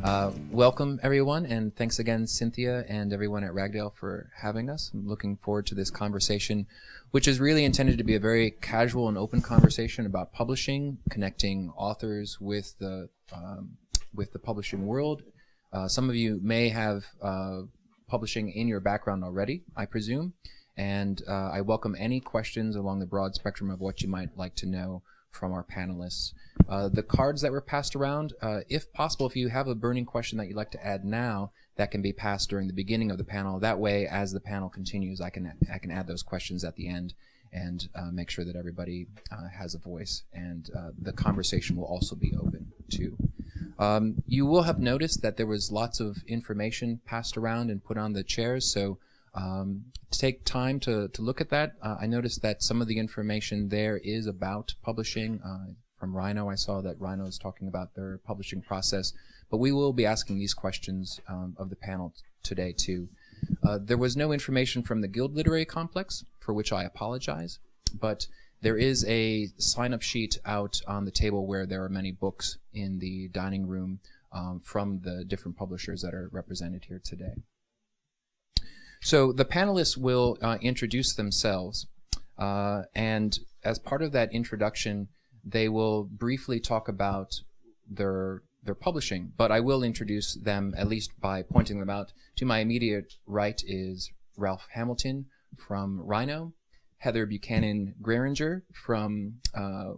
Welcome, everyone, and thanks again, Cynthia and everyone at Ragdale, for having us. I'm looking forward to this conversation, which is really intended to be a very casual and open conversation about publishing, connecting authors with the publishing world. Some of you may have publishing in your background already, I presume, and I welcome any questions along the broad spectrum of what you might like to know from our panelists. The cards that were passed around, if possible, if you have a burning question that you'd like to add now, that can be passed during the beginning of the panel. That way, as the panel continues, I can add those questions at the end and make sure that everybody has a voice, and the conversation will also be open too. You will have noticed that there was lots of information passed around and put on the chairs, so take time to look at that. I noticed that some of the information there is about publishing. From Rhino, I saw that Rhino is talking about their publishing process, but we will be asking these questions of the panel today too. There was no information from the Guild Literary Complex, for which I apologize, but there is a sign-up sheet out on the table where there are many books in the dining room from the different publishers that are represented here today. So the panelists will introduce themselves, and as part of that introduction, they will briefly talk about their publishing, but I will introduce them at least by pointing them out. To my immediate right is Ralph Hamilton from Rhino, Heather Buchanan Greringer from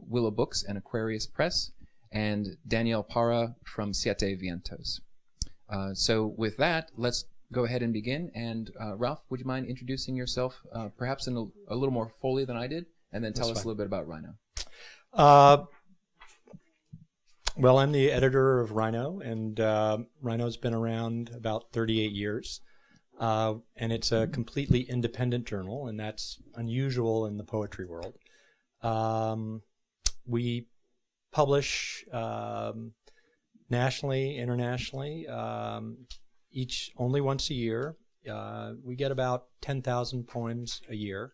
Willow Books and Aquarius Press, and Danielle Parra from Siete Vientos. So with that, let's go ahead and begin. And Ralph, would you mind introducing yourself, perhaps in a little more fully than I did, and then tell us a little bit about Rhino? Well, I'm the editor of Rhino, and Rhino's been around about 38 years. And it's a completely independent journal, and that's unusual in the poetry world. We publish nationally, internationally, each only once a year. We get about 10,000 poems a year.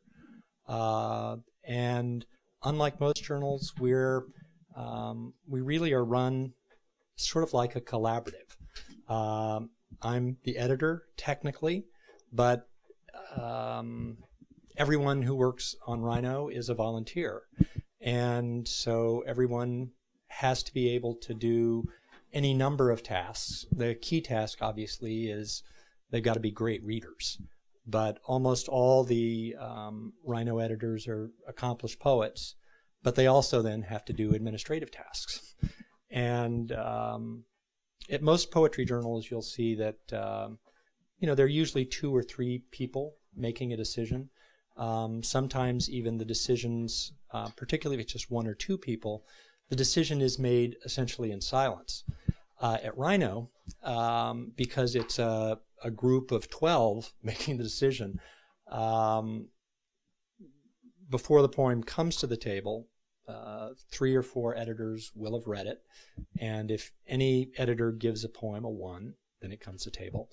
And unlike most journals, we really are run sort of like a collaborative. I'm the editor, technically, but everyone who works on Rhino is a volunteer. And so everyone has to be able to do any number of tasks. The key task, obviously, is they've got to be great readers. But almost all the Rhino editors are accomplished poets, but they also then have to do administrative tasks. And at most poetry journals, you'll see that there are usually 2 or 3 people making a decision. Sometimes even the decisions, particularly if it's just 1 or 2 people, the decision is made essentially in silence. At Rhino, because it's a group of 12 making the decision, before the poem comes to the table, 3 or 4 editors will have read it, and if any editor gives a poem a 1, then it comes to table,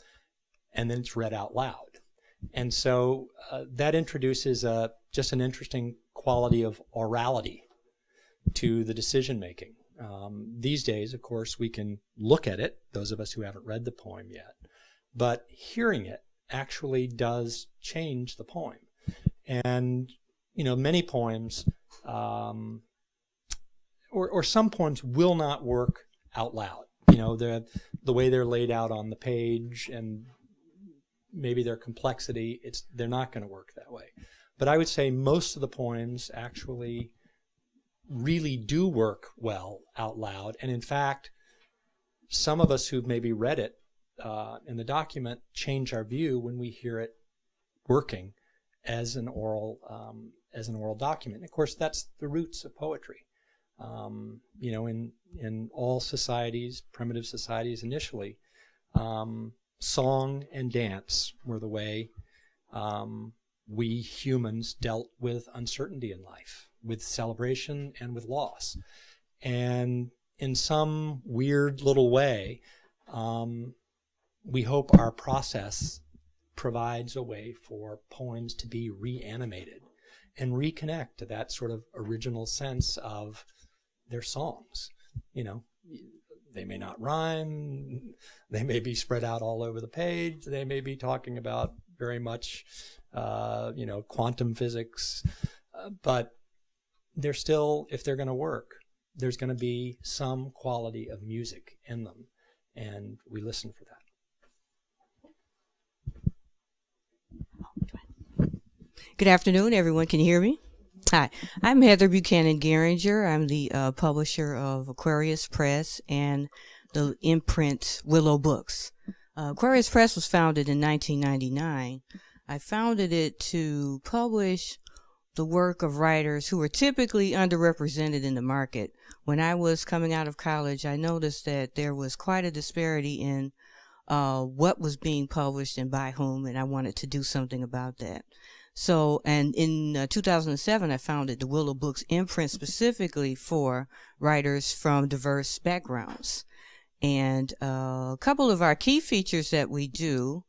and then it's read out loud. And so that introduces just an interesting quality of orality to the decision making. These days, of course, we can look at it, those of us who haven't read the poem yet, but hearing it actually does change the poem. And many poems, or some poems will not work out loud. The way they're laid out on the page and maybe their complexity, they're not going to work that way. But I would say most of the poems actually really do work well out loud. And in fact, some of us who've maybe read it in the document change our view when we hear it working as an oral document. And of course, that's the roots of poetry. In all societies, primitive societies initially, song and dance were the way we humans dealt with uncertainty in life, with celebration and with loss. And in some weird little way, we hope our process provides a way for poems to be reanimated and reconnect to that sort of original sense of their songs. They may not rhyme. They may be spread out all over the page. They may be talking about very much, quantum physics. But they're still, if they're going to work, there's going to be some quality of music in them. And we listen for that. Good afternoon, everyone. Can you hear me? Hi, I'm Heather Buchanan Geringer. I'm the publisher of Aquarius Press and the imprint Willow Books. Aquarius Press was founded in 1999. I founded it to publish the work of writers who were typically underrepresented in the market. When I was coming out of college, I noticed that there was quite a disparity in what was being published and by whom, and I wanted to do something about that. So, and in 2007, I founded the Willow Books imprint specifically for writers from diverse backgrounds. And a couple of our key features that we do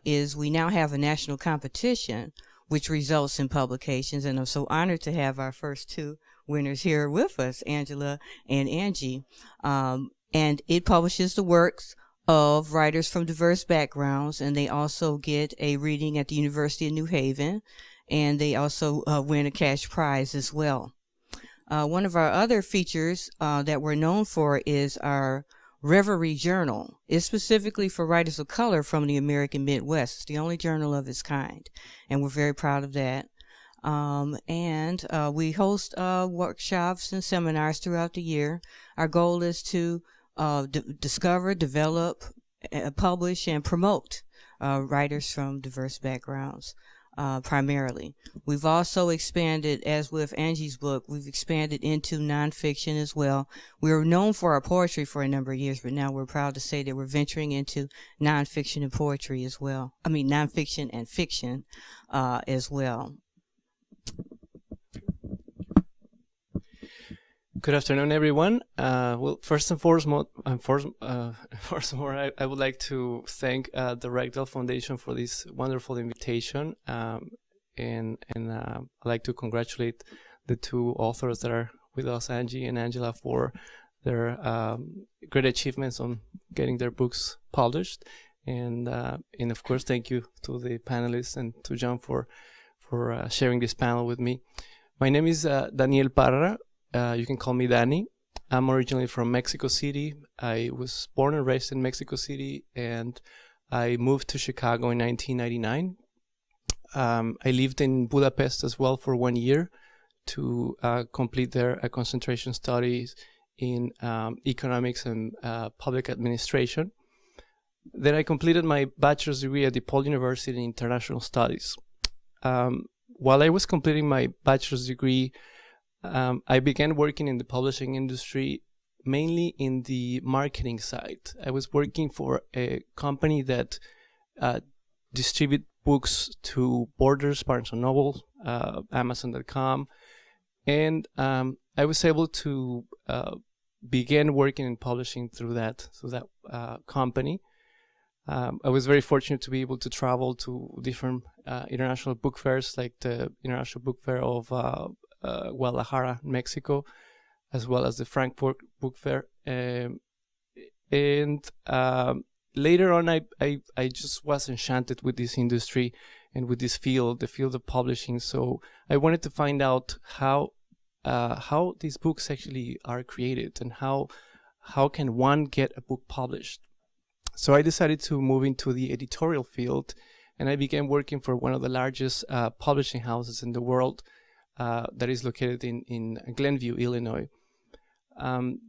is we now have a national competition, which results in publications. And I'm so honored to have our first two winners here with us, Angela and Angie. And it publishes the works of writers from diverse backgrounds, and they also get a reading at the University of New Haven, and they also win a cash prize as well. One of our other features that we're known for is our Reverie Journal. It's specifically for writers of color from the American Midwest. It's the only journal of its kind, and we're very proud of that. And we host workshops and seminars throughout the year. Our goal is to discover, develop, publish, and promote writers from diverse backgrounds, primarily. We've also expanded, as with Angie's book, we've expanded into nonfiction as well. We were known for our poetry for a number of years, but now we're proud to say that we're venturing into nonfiction and poetry as well. I mean, nonfiction and fiction as well. Good afternoon, everyone. Well, first and foremost, I would like to thank the Ragdale Foundation for this wonderful invitation, and I'd like to congratulate the two authors that are with us, Angie and Angela, for their great achievements on getting their books published, and of course, thank you to the panelists and to John for sharing this panel with me. My name is Daniel Parra. You can call me Danny. I'm originally from Mexico City. I was born and raised in Mexico City, and I moved to Chicago in 1999. I lived in Budapest as well for 1 year to complete their concentration studies in economics and public administration. Then I completed my bachelor's degree at DePaul University in International Studies. While I was completing my bachelor's degree, I began working in the publishing industry, mainly in the marketing side. I was working for a company that distribute books to Borders, Barnes & Noble, Amazon.com, and I was able to begin working in publishing through that company. I was very fortunate to be able to travel to different international book fairs, like the International Book Fair of Guadalajara, Mexico, as well as the Frankfurt Book Fair. Later on, I just was enchanted with this industry and with this field, the field of publishing. So I wanted to find out how these books actually are created and how can one get a book published. So I decided to move into the editorial field, and I began working for one of the largest publishing houses in the world, that is located in Glenview, Illinois.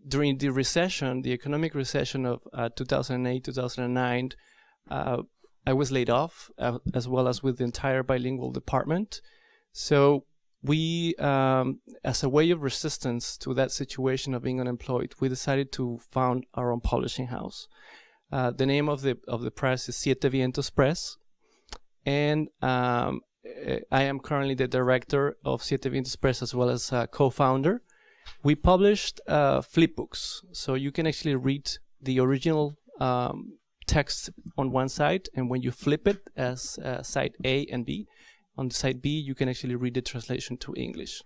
During the recession, the economic recession of 2008, 2009, I was laid off, as well as with the entire bilingual department. So we, as a way of resistance to that situation of being unemployed, we decided to found our own publishing house. The name of the press is Siete Vientos Press, and I am currently the director of Siete Vientos Press as well as co-founder. We published flip books, so you can actually read the original text on one side, and when you flip it as side A and B, on side B you can actually read the translation to English.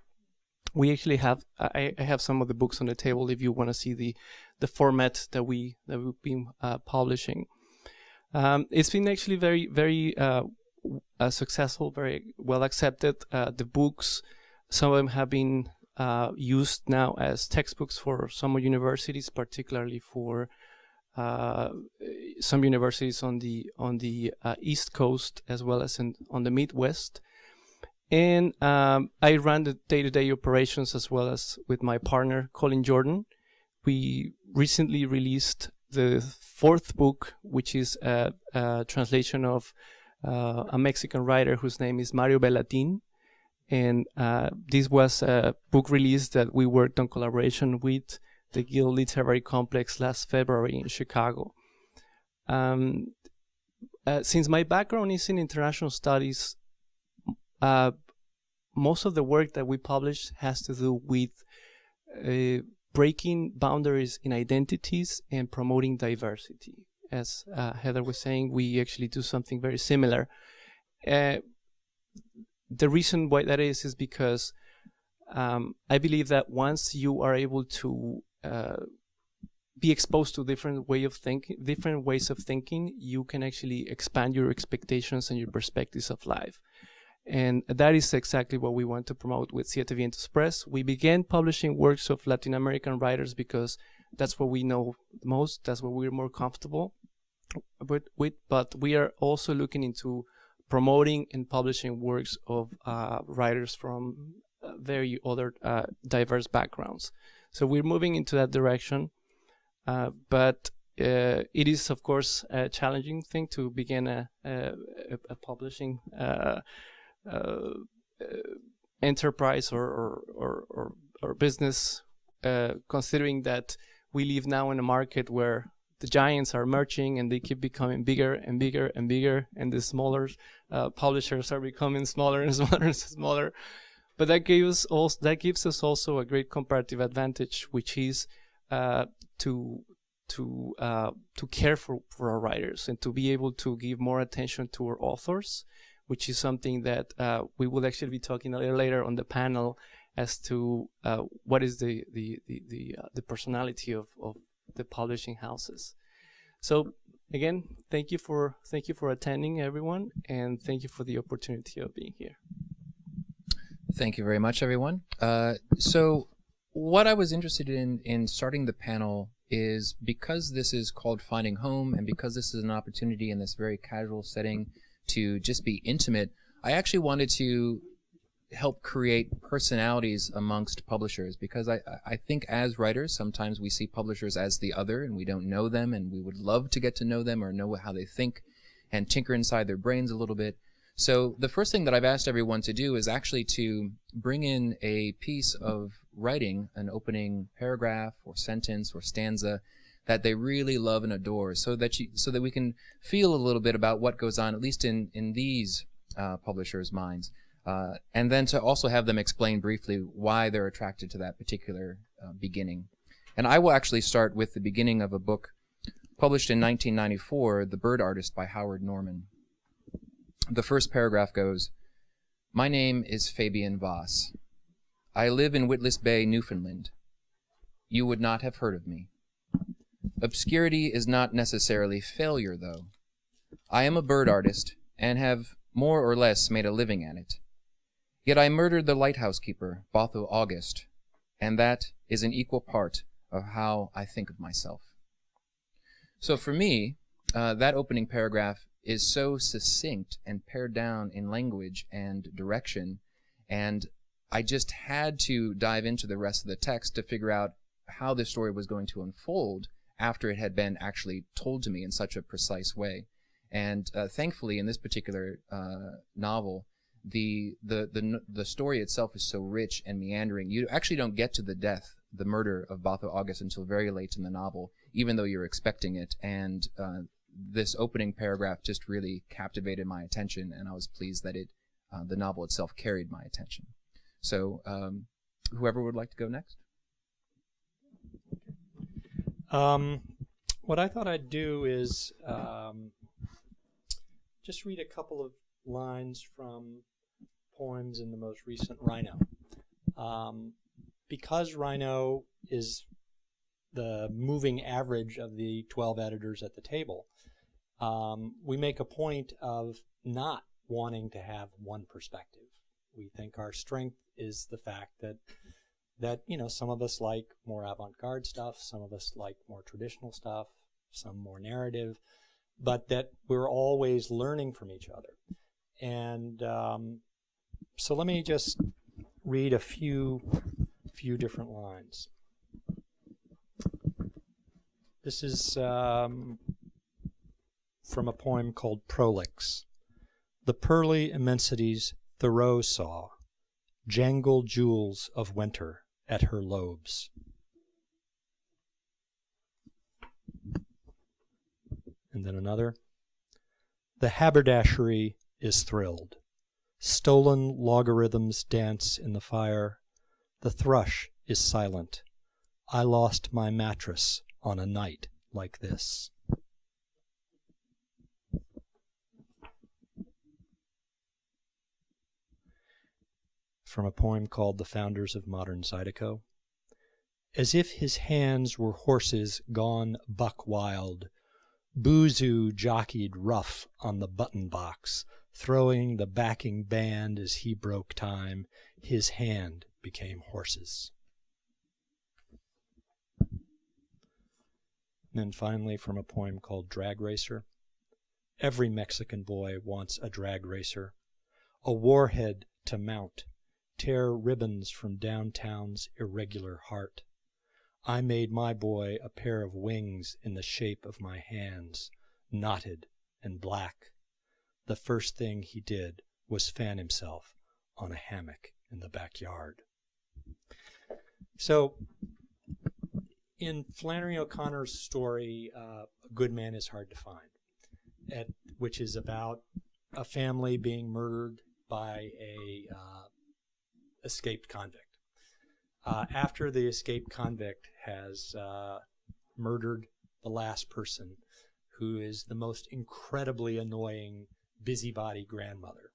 we actually have I have some of the books on the table if you want to see the format that we've been publishing. It's been actually very successful, very well accepted. The books, some of them have been used now as textbooks for some universities, particularly for some universities on the East Coast as well as on the Midwest. And I run the day-to-day operations as well as with my partner, Colin Jordan. We recently released the fourth book, which is a translation of a Mexican writer whose name is Mario Bellatin. And this was a book release that we worked on collaboration with the Guild Literary Complex last February in Chicago. Since my background is in international studies, most of the work that we publish has to do with breaking boundaries in identities and promoting diversity. As Heather was saying, we actually do something very similar. The reason why that is because I believe that once you are able to be exposed to different ways of thinking, you can actually expand your expectations and your perspectives of life. And that is exactly what we want to promote with Siete Vientos Press. We began publishing works of Latin American writers because that's what we know most, that's what we're more comfortable with. But we are also looking into promoting and publishing works of writers from very other diverse backgrounds. So we're moving into that direction, but it is, of course, a challenging thing to begin a publishing enterprise or business, considering that we live now in a market where the giants are merging and they keep becoming bigger and bigger and bigger, and the smaller publishers are becoming smaller and smaller and smaller. But that gives us also a great comparative advantage, which is to care for our writers and to be able to give more attention to our authors, which is something that we will actually be talking a little later on the panel as to what is the personality of the publishing houses. So again, thank you for attending, everyone, and thank you for the opportunity of being here. Thank you very much, everyone. So what I was interested in starting the panel is, because this is called Finding Home, and because this is an opportunity in this very casual setting to just be intimate, I actually wanted to help create personalities amongst publishers, because I think as writers, sometimes we see publishers as the other and we don't know them, and we would love to get to know them or know how they think and tinker inside their brains a little bit. So the first thing that I've asked everyone to do is actually to bring in a piece of writing, an opening paragraph or sentence or stanza that they really love and adore, so that we can feel a little bit about what goes on, at least in these publishers' minds, and then to also have them explain briefly why they're attracted to that particular beginning. And I will actually start with the beginning of a book published in 1994, The Bird Artist by Howard Norman. The first paragraph goes, "My name is Fabian Voss. I live in Witless Bay, Newfoundland. You would not have heard of me. Obscurity is not necessarily failure, though. I am a bird artist and have more or less made a living at it. Yet I murdered the lighthouse keeper, Botho August, and that is an equal part of how I think of myself." So for me, that opening paragraph is so succinct and pared down in language and direction, and I just had to dive into the rest of the text to figure out how the story was going to unfold after it had been actually told to me in such a precise way. And thankfully, in this particular novel, the story itself is so rich and meandering. You actually don't get to the murder of Botho August, until very late in the novel, even though you're expecting it. And this opening paragraph just really captivated my attention, and I was pleased that the novel itself carried my attention. So whoever would like to go next? What I thought I'd do is just read a couple of lines from poems in the most recent Rhino. Because Rhino is the moving average of the 12 editors at the table, we make a point of not wanting to have one perspective. We think our strength is the fact that some of us like more avant-garde stuff, some of us like more traditional stuff, some more narrative, but that we're always learning from each other. And so let me just read a few different lines. This is from a poem called Prolix. The pearly immensities Thoreau saw, jangled jewels of winter at her lobes. And then another. The haberdashery is thrilled. Stolen logarithms dance in the fire. The thrush is silent. I lost my mattress on a night like this. From a poem called The Founders of Modern Zydeco. As if his hands were horses gone buck wild, Boozoo jockeyed rough on the button box, throwing the backing band as he broke time. His hand became horses. And then finally from a poem called Drag Racer. Every Mexican boy wants a drag racer, a warhead to mount, tear ribbons from downtown's irregular heart. I made my boy a pair of wings in the shape of my hands, knotted and black. The first thing he did was fan himself on a hammock in the backyard. So, in Flannery O'Connor's story, A Good Man is Hard to Find, which is about a family being murdered by a escaped convict. After the escaped convict has murdered the last person, who is the most incredibly annoying busybody grandmother,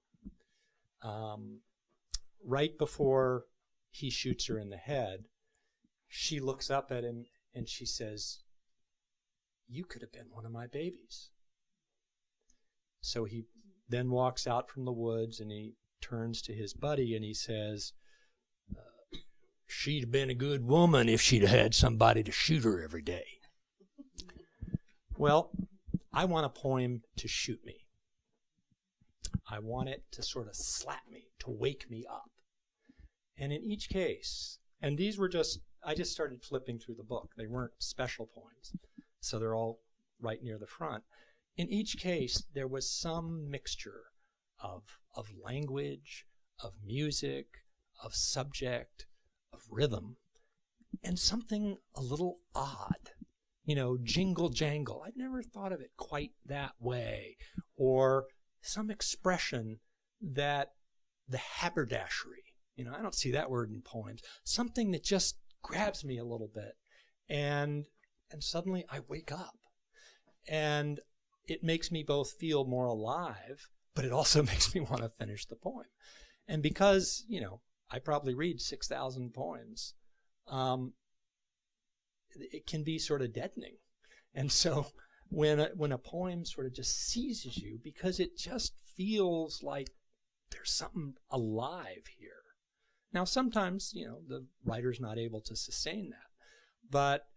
right before he shoots her in the head, she looks up at him and she says, "You could have been one of my babies." So he then walks out from the woods and he turns to his buddy and he says, "She'd have been a good woman if she'd had somebody to shoot her every day." Well, I want a poem to shoot me. I want it to sort of slap me, to wake me up. And in each case, and these were I just started flipping through the book. They weren't special poems, so they're all right near the front. In each case, there was some mixture of language, of music, of subject, of rhythm, and something a little odd. Jingle jangle. I'd never thought of it quite that way. Or some expression that the haberdashery, I don't see that word in poems. Something that just grabs me a little bit. And suddenly I wake up. And it makes me both feel more alive, but it also makes me want to finish the poem. And because, I probably read 6,000 poems, it can be sort of deadening. And so when a poem sort of just seizes you, because it just feels like there's something alive here. Now, sometimes, the writer's not able to sustain that. But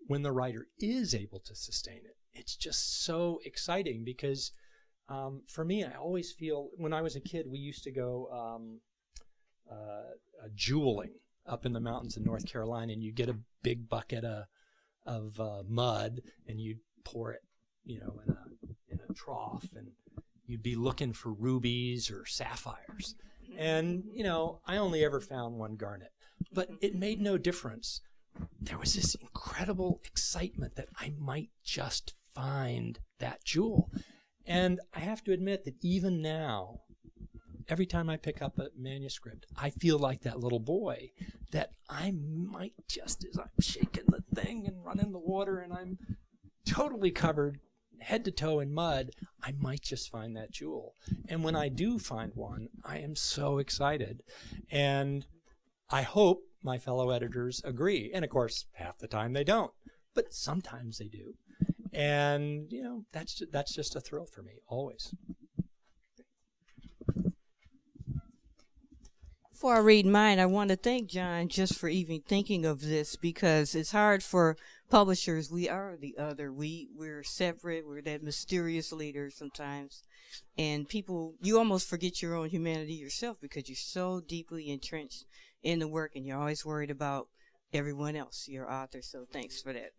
when the writer is able to sustain it, it's just so exciting because for me, I always feel, when I was a kid, we used to go jeweling up in the mountains in North Carolina, and you get a big bucket of mud, and you'd pour it, in a trough, and you'd be looking for rubies or sapphires. And, I only ever found one garnet, but it made no difference. There was this incredible excitement that I might just find that jewel. And I have to admit that even now, every time I pick up a manuscript, I feel like that little boy, that I might just, as I'm shaking the thing and running the water and I'm totally covered head to toe in mud, I might just find that jewel. And when I do find one, I am so excited. And I hope my fellow editors agree. And of course, half the time they don't, but sometimes they do. And, you know, that's just a thrill for me, always. Before I read mine, I want to thank John just for even thinking of this, because it's hard for publishers. We are the other. We're separate. We're that mysterious leader sometimes. And people, you almost forget your own humanity yourself because you're so deeply entrenched in the work and you're always worried about everyone else, your author. So thanks for that.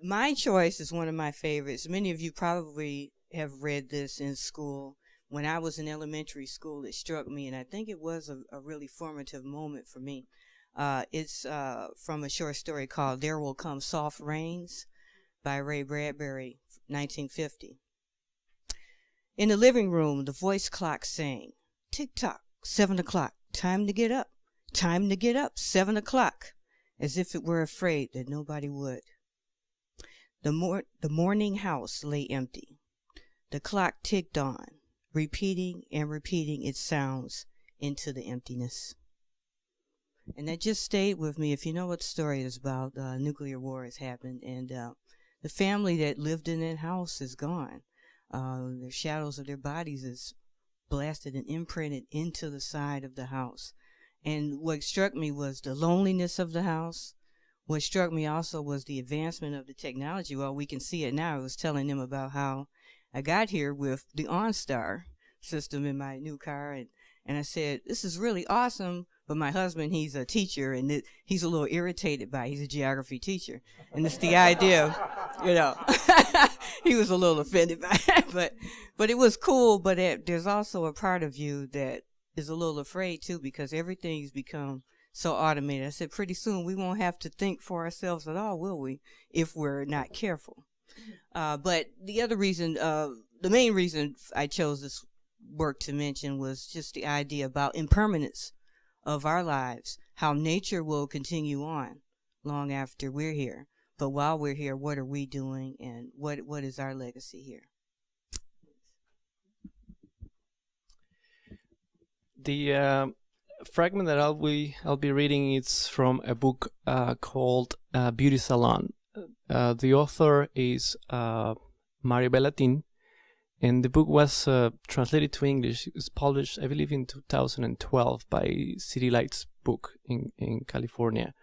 My choice is one of my favorites. Many of you probably have read this in school. When I was in elementary school, it struck me, and I think it was a really formative moment for me. It's from a short story called There Will Come Soft Rains by Ray Bradbury, 1950. In the living room, the voice clock sang, tick-tock, 7 o'clock, time to get up, 7 o'clock, as if it were afraid that nobody would. The morning house lay empty. The clock ticked on, repeating and repeating its sounds into the emptiness. And that just stayed with me. If you know what the story is about, nuclear war has happened, and the family that lived in that house is gone. The shadows of their bodies is blasted and imprinted into the side of the house. And what struck me was the loneliness of the house. What struck me also was the advancement of the technology. Well, we can see it now. I was telling them about how I got here with the OnStar system in my new car, and I said, this is really awesome, but my husband, he's a teacher, and he's a little irritated by it. He's a geography teacher, and it's the idea, you know, he was a little offended by it, but it was cool, but there's also a part of you that is a little afraid, too, because everything's become so automated. I said, pretty soon we won't have to think for ourselves at all, will we, if we're not careful? But the other reason, the main reason I chose this work to mention was just the idea about impermanence of our lives, how nature will continue on long after we're here. But while we're here, what are we doing, and what is our legacy here? The fragment that I'll be reading is from a book called Beauty Salon. The author is Mario Bellatin, and the book was translated to English. It was published, I believe, in 2012 by City Lights Book in California.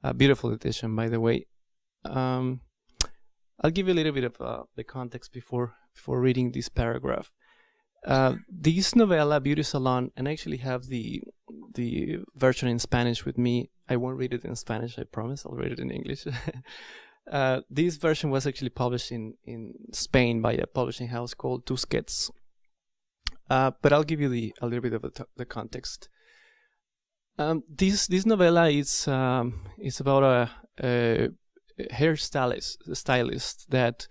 A beautiful edition, by the way. I'll give you a little bit of the context before reading this paragraph. This novella, Beauty Salon, and I actually have the version in Spanish with me. I won't read it in Spanish, I promise. I'll read it in English. This version was actually published in Spain by a publishing house called Tusquets. But I'll give you a little bit of the context. This novella is about a hairstylist that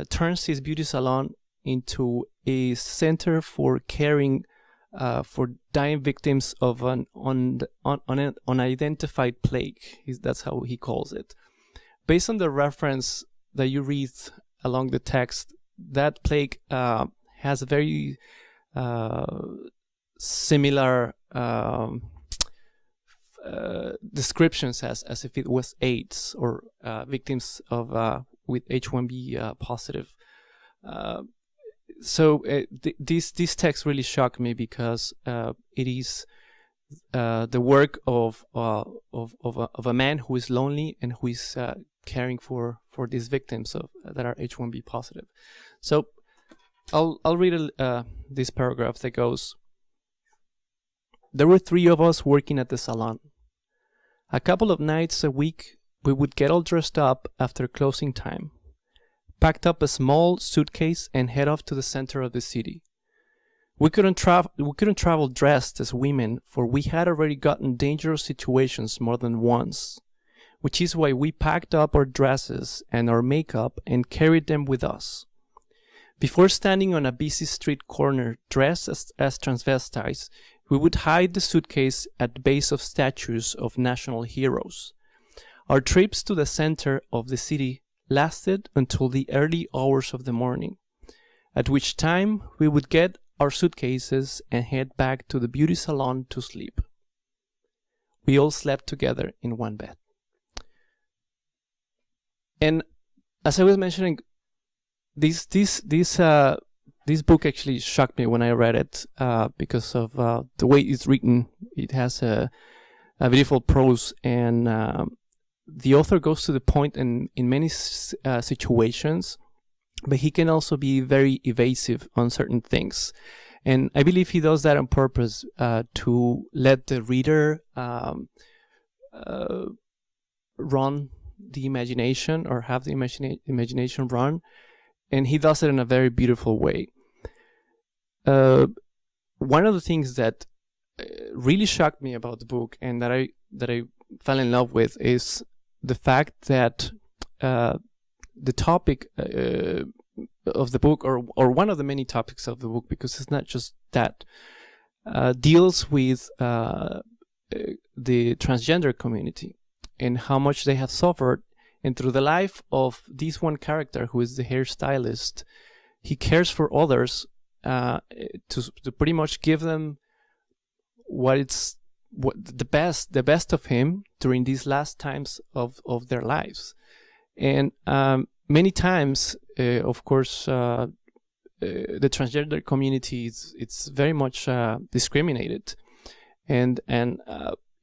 turns his beauty salon into a center for caring for dying victims of an unidentified plague. That's how he calls it. Based on the reference that you read along the text, that plague has a very similar descriptions as if it was AIDS or victims of with H1B positive. So this text really shocked me because it is the work of a man who is lonely and who is caring for these victims that are H1B positive. So I'll read this paragraph that goes: There were 3 of us working at the salon. A couple of nights a week, we would get all dressed up after closing time, packed up a small suitcase, and head off to the center of the city. We couldn't travel dressed as women, for we had already gotten dangerous situations more than once, which is why we packed up our dresses and our makeup and carried them with us. Before standing on a busy street corner dressed as transvestites, we would hide the suitcase at the base of statues of national heroes. Our trips to the center of the city lasted until the early hours of the morning, at which time we would get our suitcases and head back to the beauty salon to sleep. We all slept together in one bed. And as I was mentioning, this book actually shocked me when I read it because of the way it's written. It has a beautiful prose, and the author goes to the point in many situations, but he can also be very evasive on certain things. And I believe he does that on purpose to let the reader run the imagination, or have the imagination run. And he does it in a very beautiful way. One of the things that really shocked me about the book, and that I fell in love with, is the fact that the topic of the book, or one of the many topics of the book, because it's not just that, deals with the transgender community and how much they have suffered. And through the life of this one character, who is the hairstylist, he cares for others to pretty much give them the best of him during these last times of their lives. And many times, of course, the transgender community it's very much discriminated, and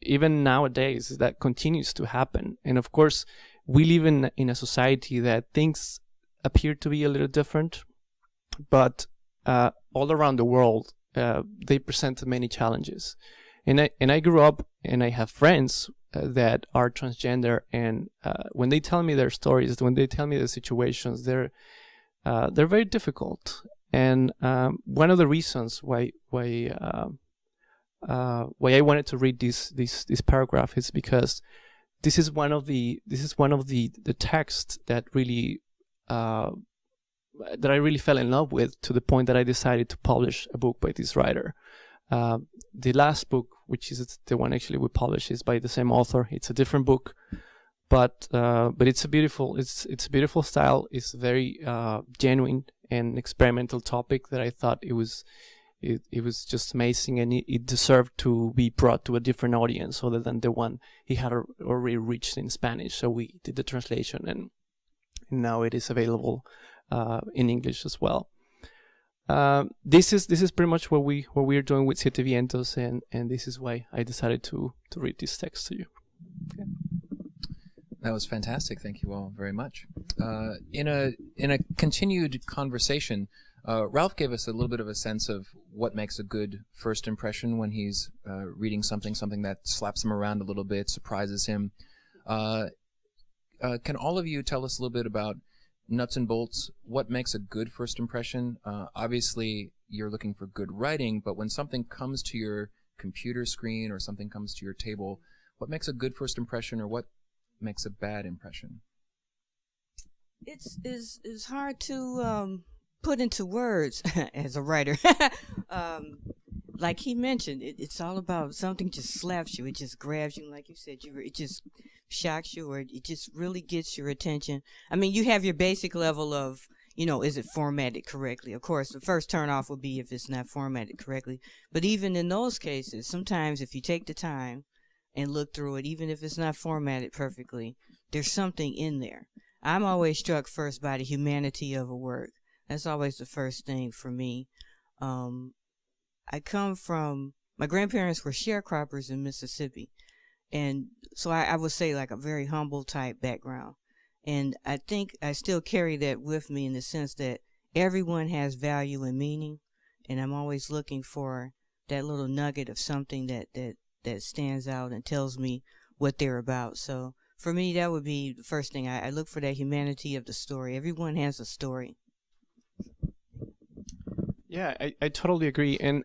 even nowadays that continues to happen. And of course, we live in a society that things appear to be a little different, but all around the world they present many challenges. And I grew up, and I have friends that are transgender, and when they tell me their stories, when they tell me the situations, they're very difficult. And one of the reasons why I wanted to read this paragraph is because this is one of the texts that really that I really fell in love with, to the point that I decided to publish a book by this writer. The last book, which is the one actually we published, is by the same author. It's a different book, but it's a beautiful style. It's very genuine and experimental topic that I thought it was just amazing, and it deserved to be brought to a different audience other than the one he had already reached in Spanish. So we did the translation, and now it is available in English as well. This is pretty much what we are doing with Siete Vientos, and this is why I decided to read this text to you. Okay. That was fantastic. Thank you all very much. In a continued conversation, Ralph gave us a little bit of a sense of what makes a good first impression when he's reading something that slaps him around a little bit, surprises him. Can all of you tell us a little bit about nuts and bolts, what makes a good first impression? Obviously, you're looking for good writing, but when something comes to your computer screen or something comes to your table, what makes a good first impression, or what makes a bad impression? It's hard to put into words as a writer. Like he mentioned, it's all about something just slaps you. It just grabs you, like you said. It just shocks you, or it just really gets your attention. I mean, you have your basic level of, is it formatted correctly? Of course, the first turn off would be if it's not formatted correctly. But even in those cases, sometimes if you take the time and look through it, even if it's not formatted perfectly, there's something in there. I'm always struck first by the humanity of a work. That's always the first thing for me. My grandparents were sharecroppers in Mississippi. And so I would say like a very humble type background. And I think I still carry that with me, in the sense that everyone has value and meaning. And I'm always looking for that little nugget of something that stands out and tells me what they're about. So for me, that would be the first thing. I look for that humanity of the story. Everyone has a story. Yeah, I totally agree. And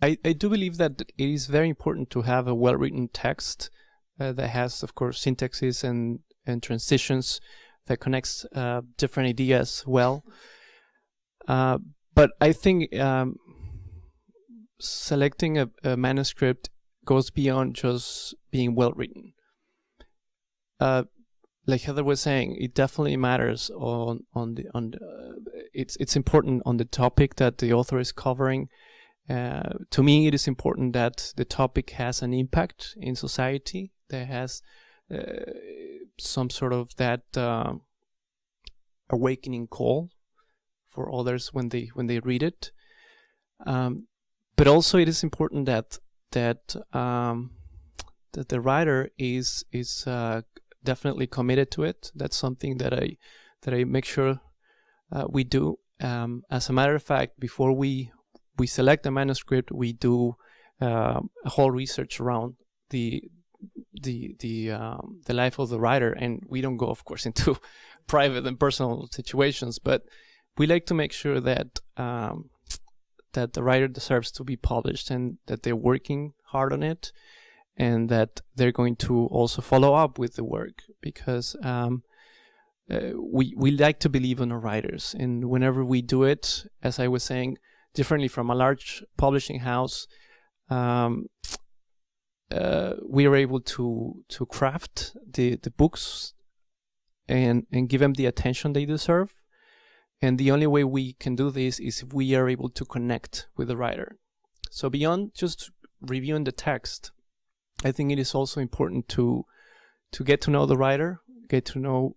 I do believe that it is very important to have a well-written text that has, of course, syntaxes and transitions that connects different ideas well. But I think selecting a manuscript goes beyond just being well-written. like Heather was saying, it definitely matters it's important on the topic that the author is covering. To me, it is important that the topic has an impact in society, that has some sort of that awakening call for others when they read it. But also, it is important that the writer is definitely committed to it. That's something that I make sure we do. As a matter of fact, before we select a manuscript, we do a whole research around the life of the writer, and we don't go, of course, into private and personal situations, but we like to make sure that that the writer deserves to be published, and that they're working hard on it, and that they're going to also follow up with the work, because we like to believe in our writers, and whenever we do it, as I was saying, differently from a large publishing house, we are able to craft the books and give them the attention they deserve. And the only way we can do this is if we are able to connect with the writer. So beyond just reviewing the text, I think it is also important to get to know the writer, get to know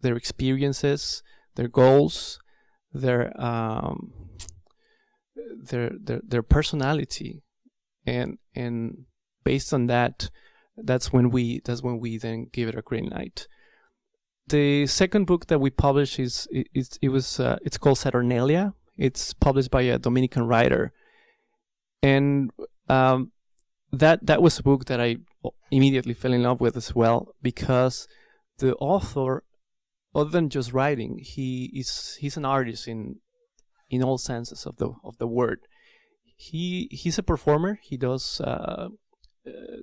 their experiences, their goals, their personality, and based on that, that's when we then give it a green light. The second book that we published it's called Saturnalia. It's published by a Dominican writer, and that was a book that I immediately fell in love with as well, because the author, other than just writing, he's an artist in all senses of the word. He's a performer. He does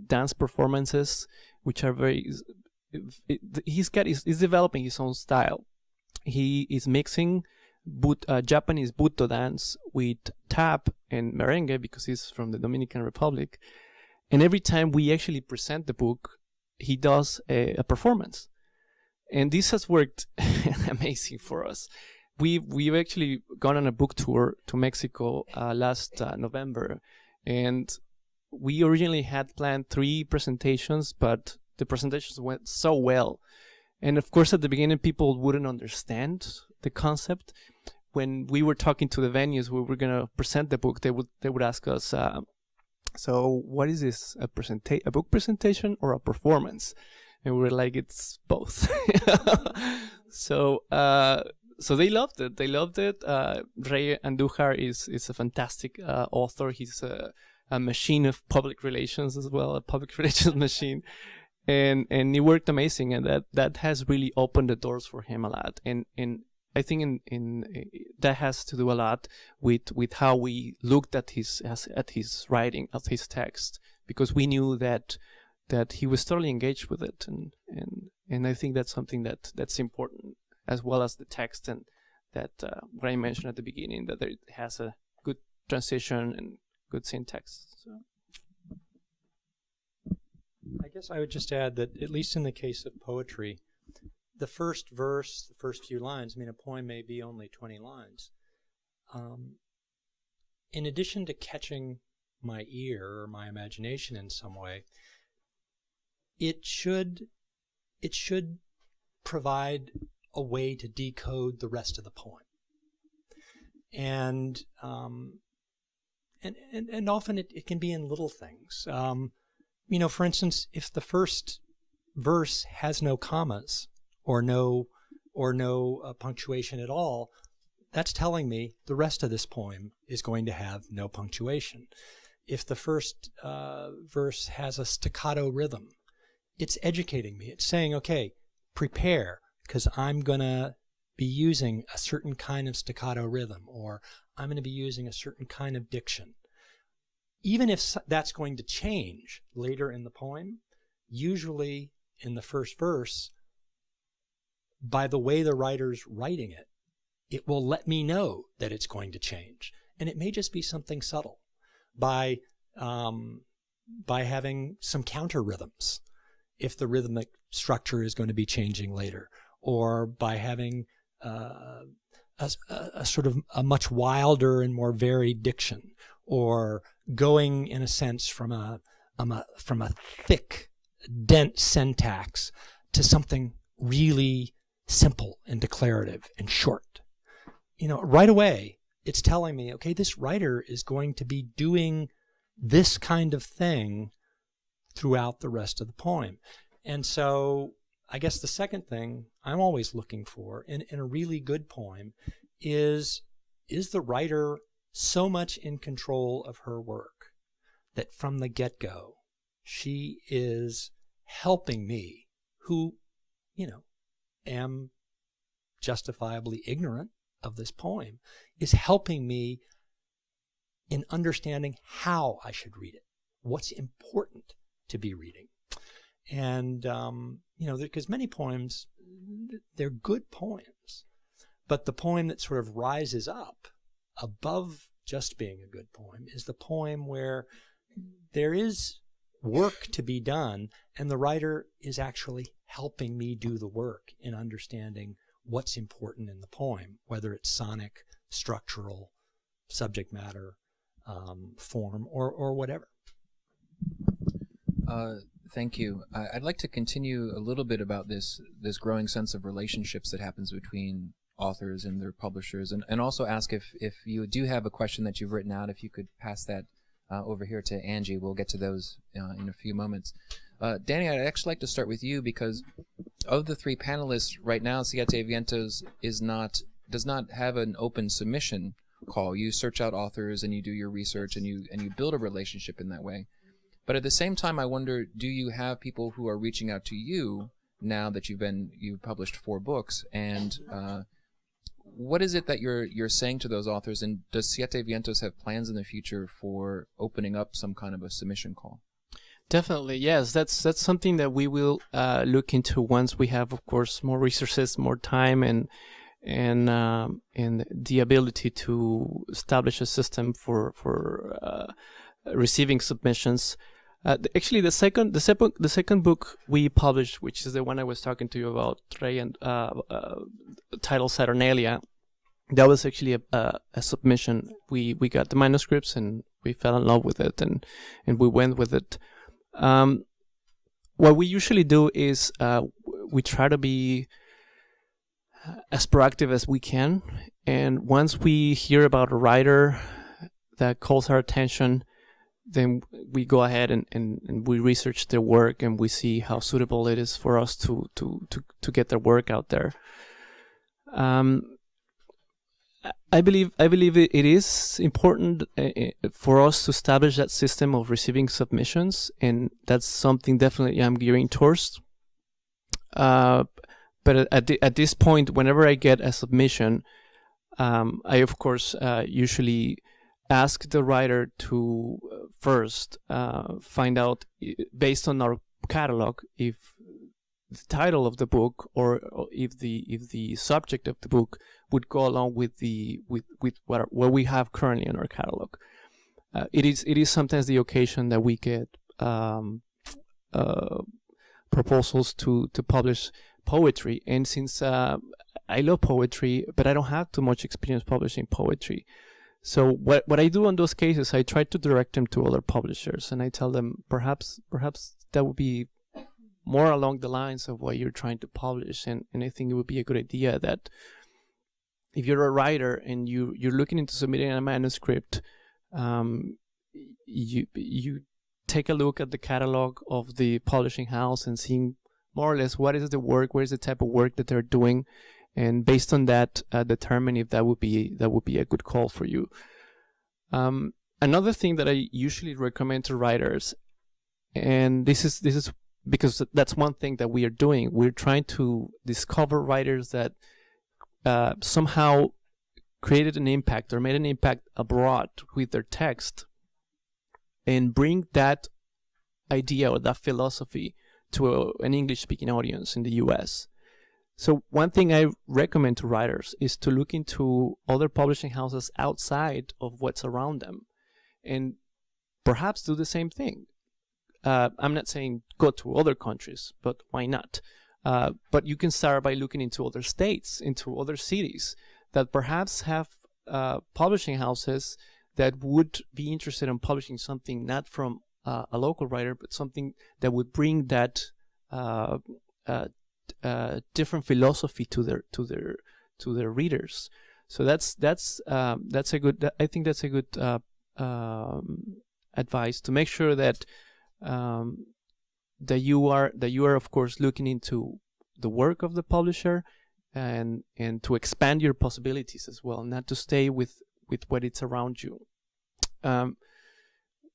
dance performances, which are very. He's developing his own style. He is mixing Japanese Buto dance with tap and merengue, because he's from the Dominican Republic. And every time we actually present the book, he does a performance, and this has worked amazing for us. We've actually gone on a book tour to Mexico last November, and we originally had planned 3 presentations, but the presentations went so well. And of course, at the beginning, people wouldn't understand the concept. When we were talking to the venues where we're going to present the book, they would ask us, so what is this, a book presentation or a performance? And we were like, it's both. So they loved it. Ray Andujar is a fantastic author. He's a machine of public relations as well, a public relations machine. And he worked amazing, and that has really opened the doors for him a lot. And I think that has to do a lot with how we looked at his writing, at his text, because we knew that he was totally engaged with it, and I think that's something that's important, as well as the text, and that what I mentioned at the beginning, that it has a good transition and good syntax. So. I guess I would just add that, at least in the case of poetry, the first verse, the first few lines, I mean, a poem may be only 20 lines. In addition to catching my ear or my imagination in some way, it should provide a way to decode the rest of the poem. And often it can be in little things. For instance, if the first verse has no commas or no punctuation at all, that's telling me the rest of this poem is going to have no punctuation. If the first verse has a staccato rhythm, it's educating me. It's saying, okay, prepare, because I'm going to be using a certain kind of staccato rhythm, or I'm going to be using a certain kind of diction. Even if that's going to change later in the poem, usually in the first verse, by the way the writer's writing it, it will let me know that it's going to change. And it may just be something subtle, by having some counter rhythms. If the rhythmic structure is going to be changing later, or by having a sort of a much wilder and more varied diction, or going in a sense from a thick, dense syntax to something really simple and declarative and short. Right away, it's telling me, okay, this writer is going to be doing this kind of thing throughout the rest of the poem. And so I guess the second thing I'm always looking for in a really good poem is the writer so much in control of her work that from the get-go, she is helping me, who, am justifiably ignorant of this poem, is helping me in understanding how I should read it, what's important to be reading. And, because many poems, they're good poems, but the poem that sort of rises up above just being a good poem is the poem where there is work to be done, and the writer is actually helping me do the work in understanding what's important in the poem, whether it's sonic, structural, subject matter, form, or whatever. Thank you. I'd like to continue a little bit about this growing sense of relationships that happens between authors and their publishers, and also ask if you do have a question that you've written out, if you could pass that over here to Angie. We'll get to those in a few moments. Danny, I'd actually like to start with you, because of the three panelists right now, Siete Vientos does not have an open submission call. You search out authors and you do your research and you build a relationship in that way. But at the same time, I wonder, do you have people who are reaching out to you now that you've published 4 books, and what is it that you're saying to those authors, and does Siete Vientos have plans in the future for opening up some kind of a submission call? Definitely, yes. That's something that we will look into once we have, of course, more resources, more time, and the ability to establish a system for receiving submissions. Actually, the second book we published, which is the one I was talking to you about, Trey, and titled Saturnalia, that was actually a submission. We got the manuscripts and we fell in love with it, and we went with it. What we usually do is we try to be as proactive as we can, and once we hear about a writer that calls our attention, then we go ahead and we research their work, and we see how suitable it is for us to get their work out there. I believe it is important for us to establish that system of receiving submissions, and that's something definitely I'm gearing towards. But at this point, whenever I get a submission, I of course usually ask the writer to first find out, based on our catalog, if the title of the book or if the subject of the book would go along with what we have currently in our catalog. It is sometimes the occasion that we get proposals to publish poetry, and since I love poetry, but I don't have too much experience publishing poetry. So what I do in those cases, I try to direct them to other publishers, and I tell them perhaps that would be more along the lines of what you're trying to publish, and I think it would be a good idea that if you're a writer and you're looking into submitting a manuscript, you take a look at the catalog of the publishing house and seeing more or less what is the work, what is the type of work that they're doing, and based on that, determine if that would be a good call for you. Another thing that I usually recommend to writers, and this is because that's one thing that we are doing. We're trying to discover writers that somehow created an impact or made an impact abroad with their text, and bring that idea or that philosophy to an English-speaking audience in the US. So one thing I recommend to writers is to look into other publishing houses outside of what's around them, and perhaps do the same thing. I'm not saying go to other countries, but why not? But you can start by looking into other states, into other cities that perhaps have publishing houses that would be interested in publishing something not from a local writer, but something that would bring that different philosophy to their readers. So that's a good. I think that's a good advice, to make sure that that you are of course looking into the work of the publisher, and to expand your possibilities as well, not to stay with what it's around you.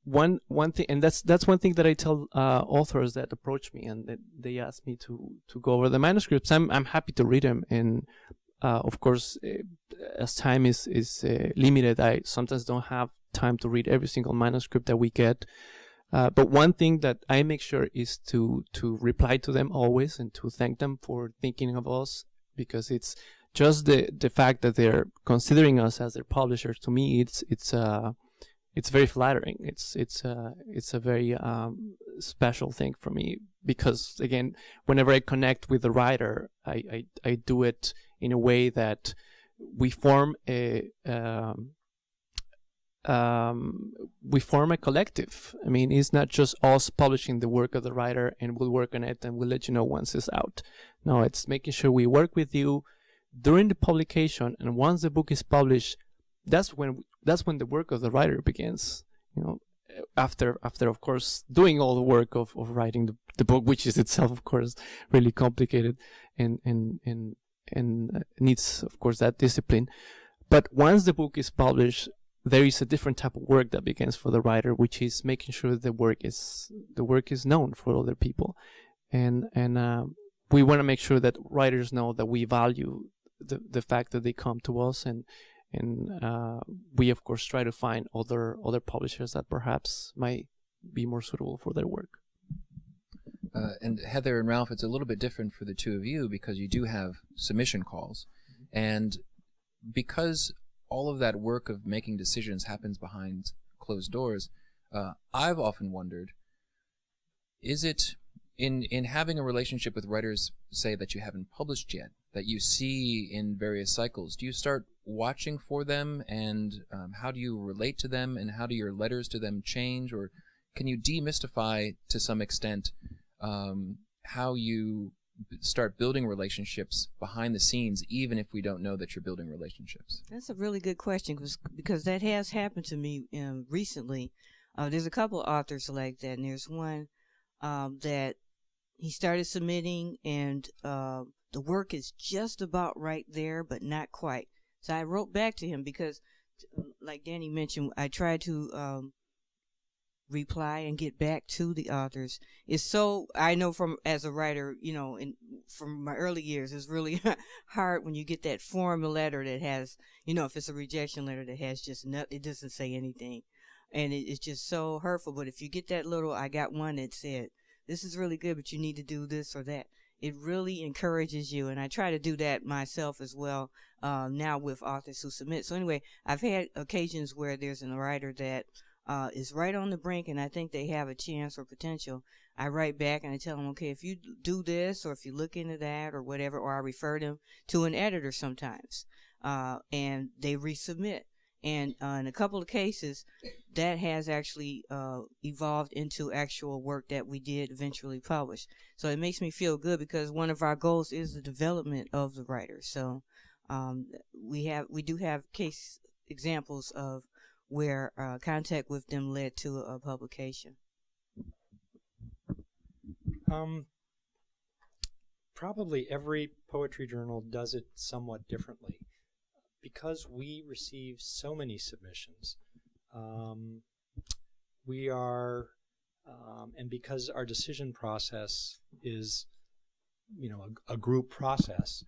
One thing, and that's one thing that I tell authors that approach me and that they ask me to go over the manuscripts. I'm happy to read them, and of course, as time is limited, I sometimes don't have time to read every single manuscript that we get. But one thing that I make sure is to reply to them always, and to thank them for thinking of us, because it's just the fact that they're considering us as their publishers. To me, it's very flattering. It's a very special thing for me, because again, whenever I connect with the writer, I do it in a way that we form a collective. I mean, it's not just us publishing the work of the writer and we'll work on it and we'll let you know once it's out. No, it's making sure we work with you during the publication, and once the book is published, that's when the work of the writer begins. You know, after of course doing all the work of writing the book, which is itself of course really complicated and needs of course that discipline. But once the book is published, there is a different type of work that begins for the writer, which is making sure the work is known for other people, and we want to make sure that writers know that we value the fact that they come to us, and we of course try to find other publishers that perhaps might be more suitable for their work. And Heather and Ralph, it's a little bit different for the two of you, because you do have submission calls, and because all of that work of making decisions happens behind closed doors, I've often wondered, is it in having a relationship with writers, say, that you haven't published yet, that you see in various cycles, do you start watching for them, and how do you relate to them, and how do your letters to them change, or can you demystify to some extent how you start building relationships behind the scenes, even if we don't know that you're building relationships? That's a really good question, because that has happened to me recently. There's a couple of authors like that, and there's one that he started submitting, and the work is just about right there, but not quite. So I wrote back to him because, like Danny mentioned, I tried to reply and get back to the authors. It's so, I know from as a writer, you know, from my early years, it's really hard when you get that form letter that has, you know, if it's a rejection letter that has just it doesn't say anything, and it's just so hurtful. But if you get that little, I got one that said, this is really good, but you need to do this or that, it really encourages you. And I try to do that myself as well now with authors who submit. So anyway, I've had occasions where there's a writer that is right on the brink, and I think they have a chance or potential. I write back and I tell them, okay, if you do this, or if you look into that, or whatever, or I refer them to an editor sometimes, and they resubmit. And in a couple of cases, that has actually evolved into actual work that we did eventually publish. So it makes me feel good, because one of our goals is the development of the writer. So we do have case examples of where contact with them led to a publication. Probably every poetry journal does it somewhat differently. Because we receive so many submissions, we are, and because our decision process is, you know, a group process,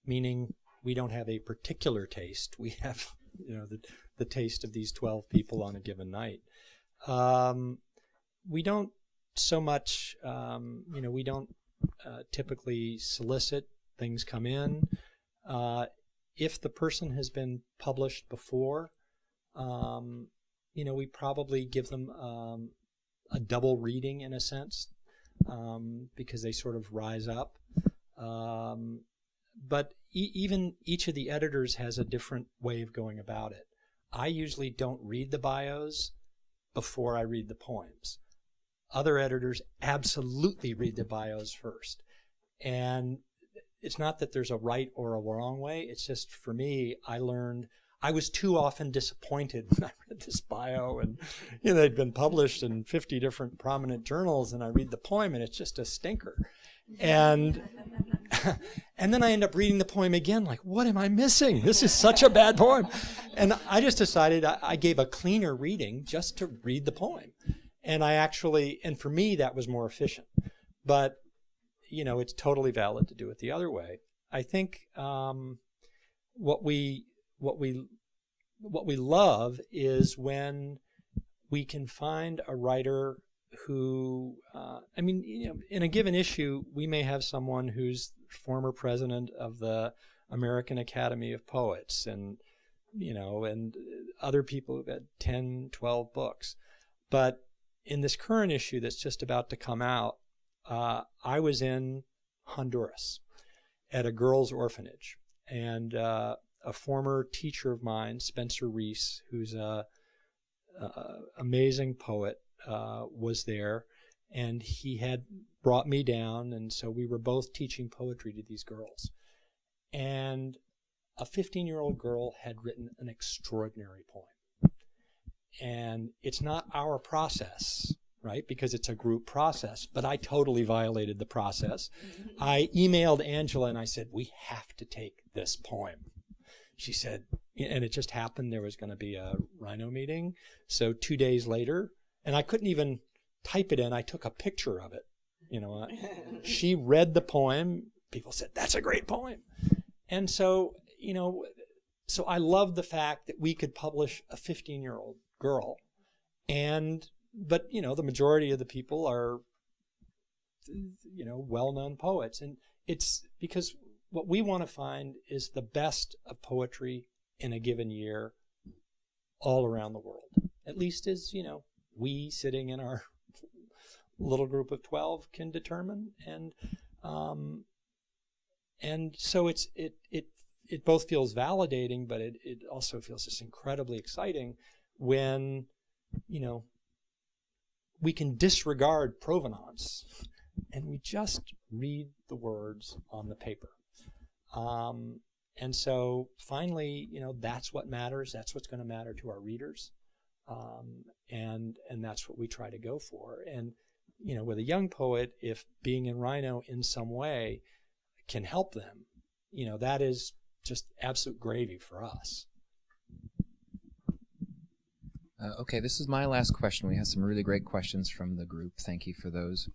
meaning we don't have a particular taste. We have, you know, the taste of these 12 people on a given night. We don't so much, you know, we don't typically solicit. Things come in. If the person has been published before, you know, we probably give them a double reading in a sense, because they sort of rise up. But even each of the editors has a different way of going about it. I usually don't read the bios before I read the poems. Other editors absolutely read the bios first. And it's not that there's a right or a wrong way. It's just, for me, I learned I was too often disappointed when I read this bio, and they'd been published in 50 different prominent journals, and I read the poem and it's just a stinker. And and then I end up reading the poem again, like, what am I missing? This is such a bad poem. And I just decided I gave a cleaner reading just to read the poem. And and for me, that was more efficient. But, it's totally valid to do it the other way. I think what we love is when we can find a writer who, in a given issue, we may have someone who's former president of the American Academy of Poets, and other people who've had 10, 12 books. But in this current issue that's just about to come out, I was in Honduras at a girls' orphanage, and a former teacher of mine, Spencer Reese, who's a amazing poet, was there, and he had brought me down, and so we were both teaching poetry to these girls. And a 15-year-old girl had written an extraordinary poem. And it's not our process, right? Because it's a group process, but I totally violated the process. I emailed Angela and I said, we have to take this poem. She said, and it just happened there was going to be a Rhino meeting. So 2 days later, and I couldn't even type it in, I took a picture of it. She read the poem. People said, that's a great poem. And so, so I love the fact that we could publish a 15-year-old girl. But the majority of the people are, well-known poets. And it's because what we want to find is the best of poetry in a given year all around the world. At least as, we sitting in our little group of 12 can determine. And so it both feels validating, but it also feels just incredibly exciting when, we can disregard provenance and we just read the words on the paper. And so finally, that's what matters. That's what's going to matter to our readers. And that's what we try to go for. And, with a young poet, if being in Rhino in some way can help them, that is just absolute gravy for us. Okay, this is my last question. We have some really great questions from the group. Thank you for those.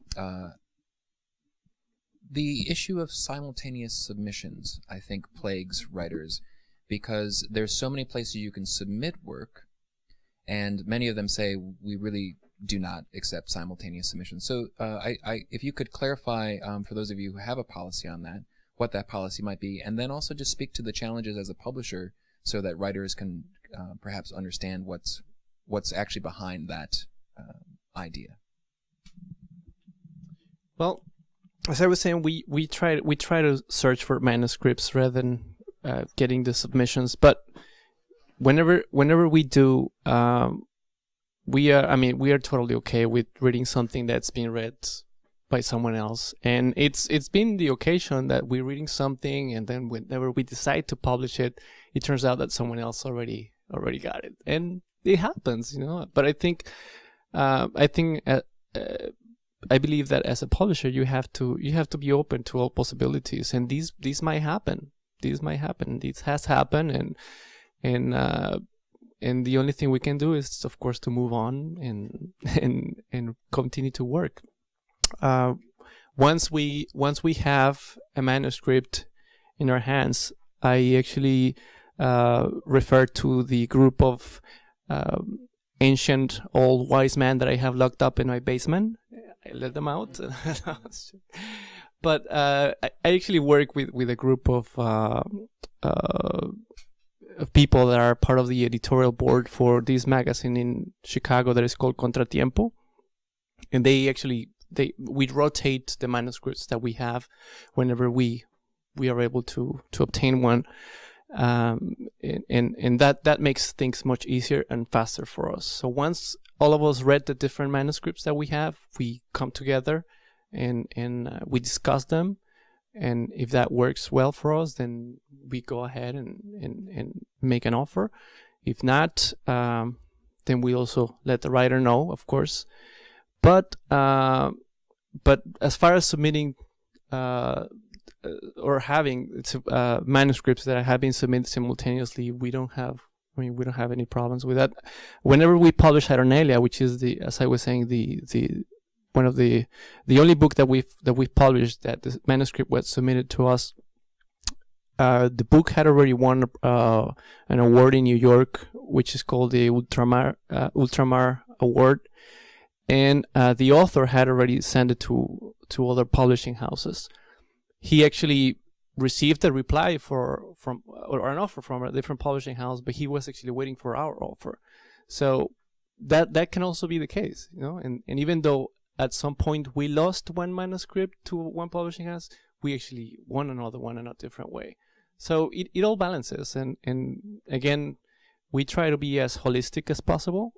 The issue of simultaneous submissions, I think, plagues writers because there's so many places you can submit work, and many of them say we really do not accept simultaneous submissions. So if you could clarify for those of you who have a policy on that, what that policy might be, and then also just speak to the challenges as a publisher so that writers can perhaps understand what's actually behind that idea. Well, as I was saying, we try to search for manuscripts rather than getting the submissions. But whenever we do, we are totally okay with reading something that's being read by someone else. And it's been the occasion that we're reading something, and then whenever we decide to publish it, it turns out that someone else already got it, and it happens, But I think I believe that as a publisher, you have to be open to all possibilities, and these might happen. This has happened, and the only thing we can do is, of course, to move on and continue to work. Once we have a manuscript in our hands, I actually refer to the group of ancient old wise men that I have locked up in my basement. I let them out. But I actually work with a group of people that are part of the editorial board for this magazine in Chicago that is called Contratiempo. and we rotate the manuscripts that we have whenever we are able to obtain one, and that makes things much easier and faster for us. So once all of us read the different manuscripts that we have, we come together and we discuss them, and if that works well for us, then we go ahead and make an offer. If not, then we also let the writer know, of course. But as far as submitting or having manuscripts that have been submitted simultaneously, we don't have any problems with that. Whenever we publish Saturnalia, which is as I was saying, the only book that we've published that the manuscript was submitted to us, the book had already won an award in New York, which is called the Ultramar Award, and the author had already sent it to other publishing houses. He actually received a reply or an offer from a different publishing house, but he was actually waiting for our offer. So that can also be the case, and even though at some point we lost one manuscript to one publishing house, we actually won another one in a different way. So it all balances, and again, we try to be as holistic as possible.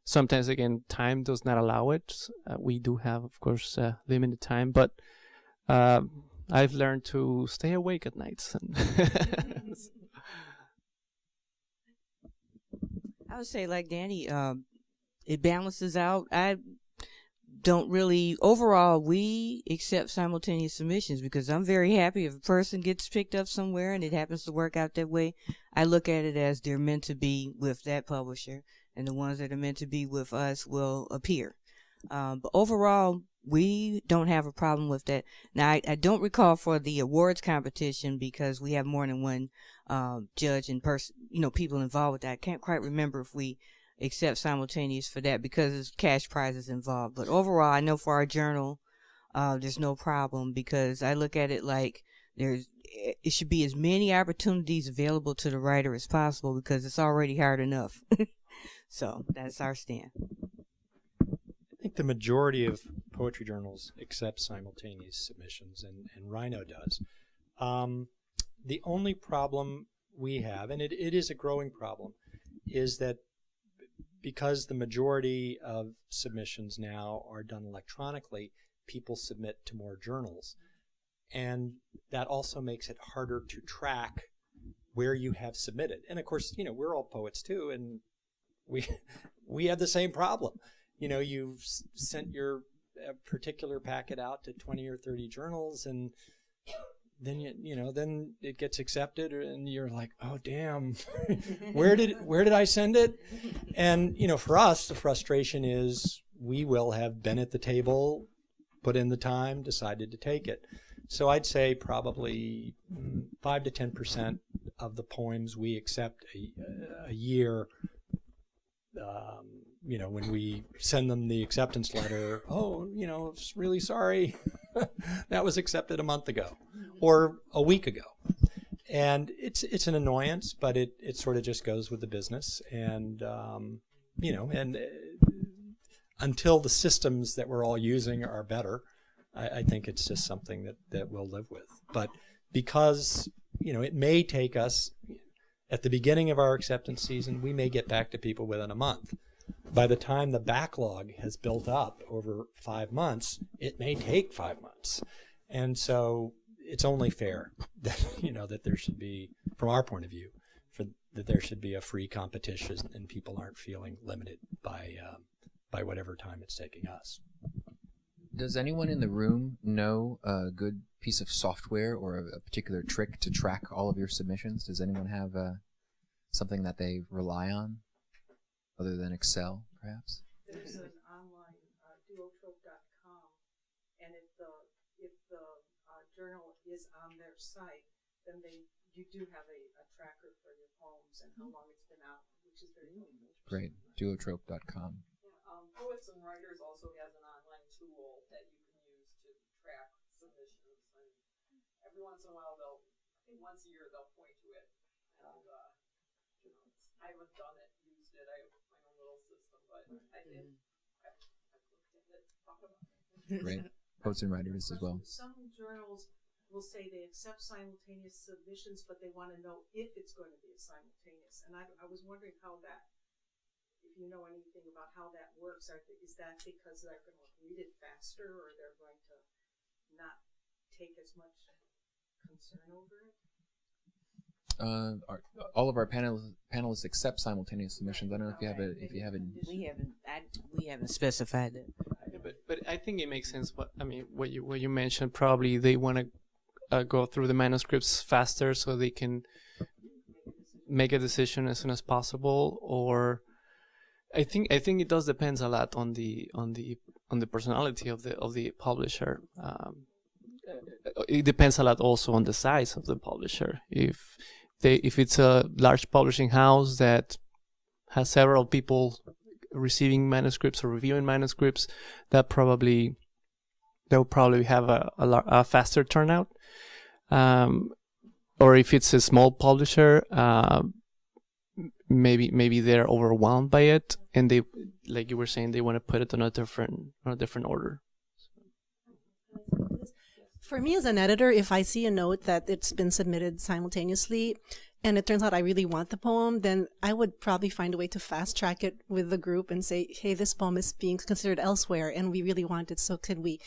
Sometimes, again, time does not allow it. We do have, of course, limited time, but I've learned to stay awake at nights. I would say, like Danny, it balances out. I don't really, overall, we accept simultaneous submissions because I'm very happy if a person gets picked up somewhere and it happens to work out that way. I look at it as they're meant to be with that publisher, and the ones that are meant to be with us will appear. But overall, we don't have a problem with that. Now, I don't recall for the awards competition because we have more than one judge and person, people involved with that. I can't quite remember if we accept simultaneous for that because there's cash prizes involved. But overall, I know for our journal, there's no problem because I look at it like it should be as many opportunities available to the writer as possible because it's already hard enough. So that's our stand. I think the majority of poetry journals accept simultaneous submissions, and Rhino does. The only problem we have, and it is a growing problem, is that because the majority of submissions now are done electronically, people submit to more journals. And that also makes it harder to track where you have submitted. And of course, we're all poets too, and we have the same problem. You've sent your particular packet out to 20 or 30 journals, and then then it gets accepted, and you're like, oh damn, where did I send it? And for us, the frustration is we will have been at the table, put in the time, decided to take it. So I'd say probably 5 to 10% of the poems we accept a year. When we send them the acceptance letter, really sorry, that was accepted a month ago or a week ago. And it's an annoyance, but it sort of just goes with the business. And, until the systems that we're all using are better, I think it's just something that we'll live with. But because, it may take us, at the beginning of our acceptance season, we may get back to people within a month. By the time the backlog has built up over 5 months, it may take 5 months. And so it's only fair that, that there should be, from our point of view, that there should be a free competition and people aren't feeling limited by whatever time it's taking us. Does anyone in the room know a good piece of software or a particular trick to track all of your submissions? Does anyone have something that they rely on other than Excel, perhaps? There's an online duotrope.com, and if the journal is on their site, then you do have a tracker for your poems and how long it's been out, which is very helpful. Great, duotrope.com. Poets and Writers also has an online tool that you can use to track submissions, and every once in a while once a year they'll point to it, and I haven't used it. I have my own little system, but I did. I looked at it, thought about it. Great. Poets and writers as well. Some journals will say they accept simultaneous submissions, but they want to know if it's going to be a simultaneous. And I was wondering how that, if you know anything about how that works, is that because they're going to read it faster, or they're going to not take as much concern over it? All of our panelists accept simultaneous submissions. I don't know if you have it. If you haven't, We haven't specified that. But I think it makes sense. What you mentioned, probably they want to go through the manuscripts faster so they can make a decision as soon as possible. Or I think it does depends a lot on the personality of the publisher. It depends a lot also on the size of the publisher. If it's a large publishing house that has several people receiving manuscripts or reviewing manuscripts, they'll probably have a faster turnout. Or if it's a small publisher, maybe they're overwhelmed by it, and they, like you were saying, they want to put it on a different order. For me as an editor, if I see a note that it's been submitted simultaneously and it turns out I really want the poem, then I would probably find a way to fast track it with the group and say, hey, this poem is being considered elsewhere and we really want it, so could we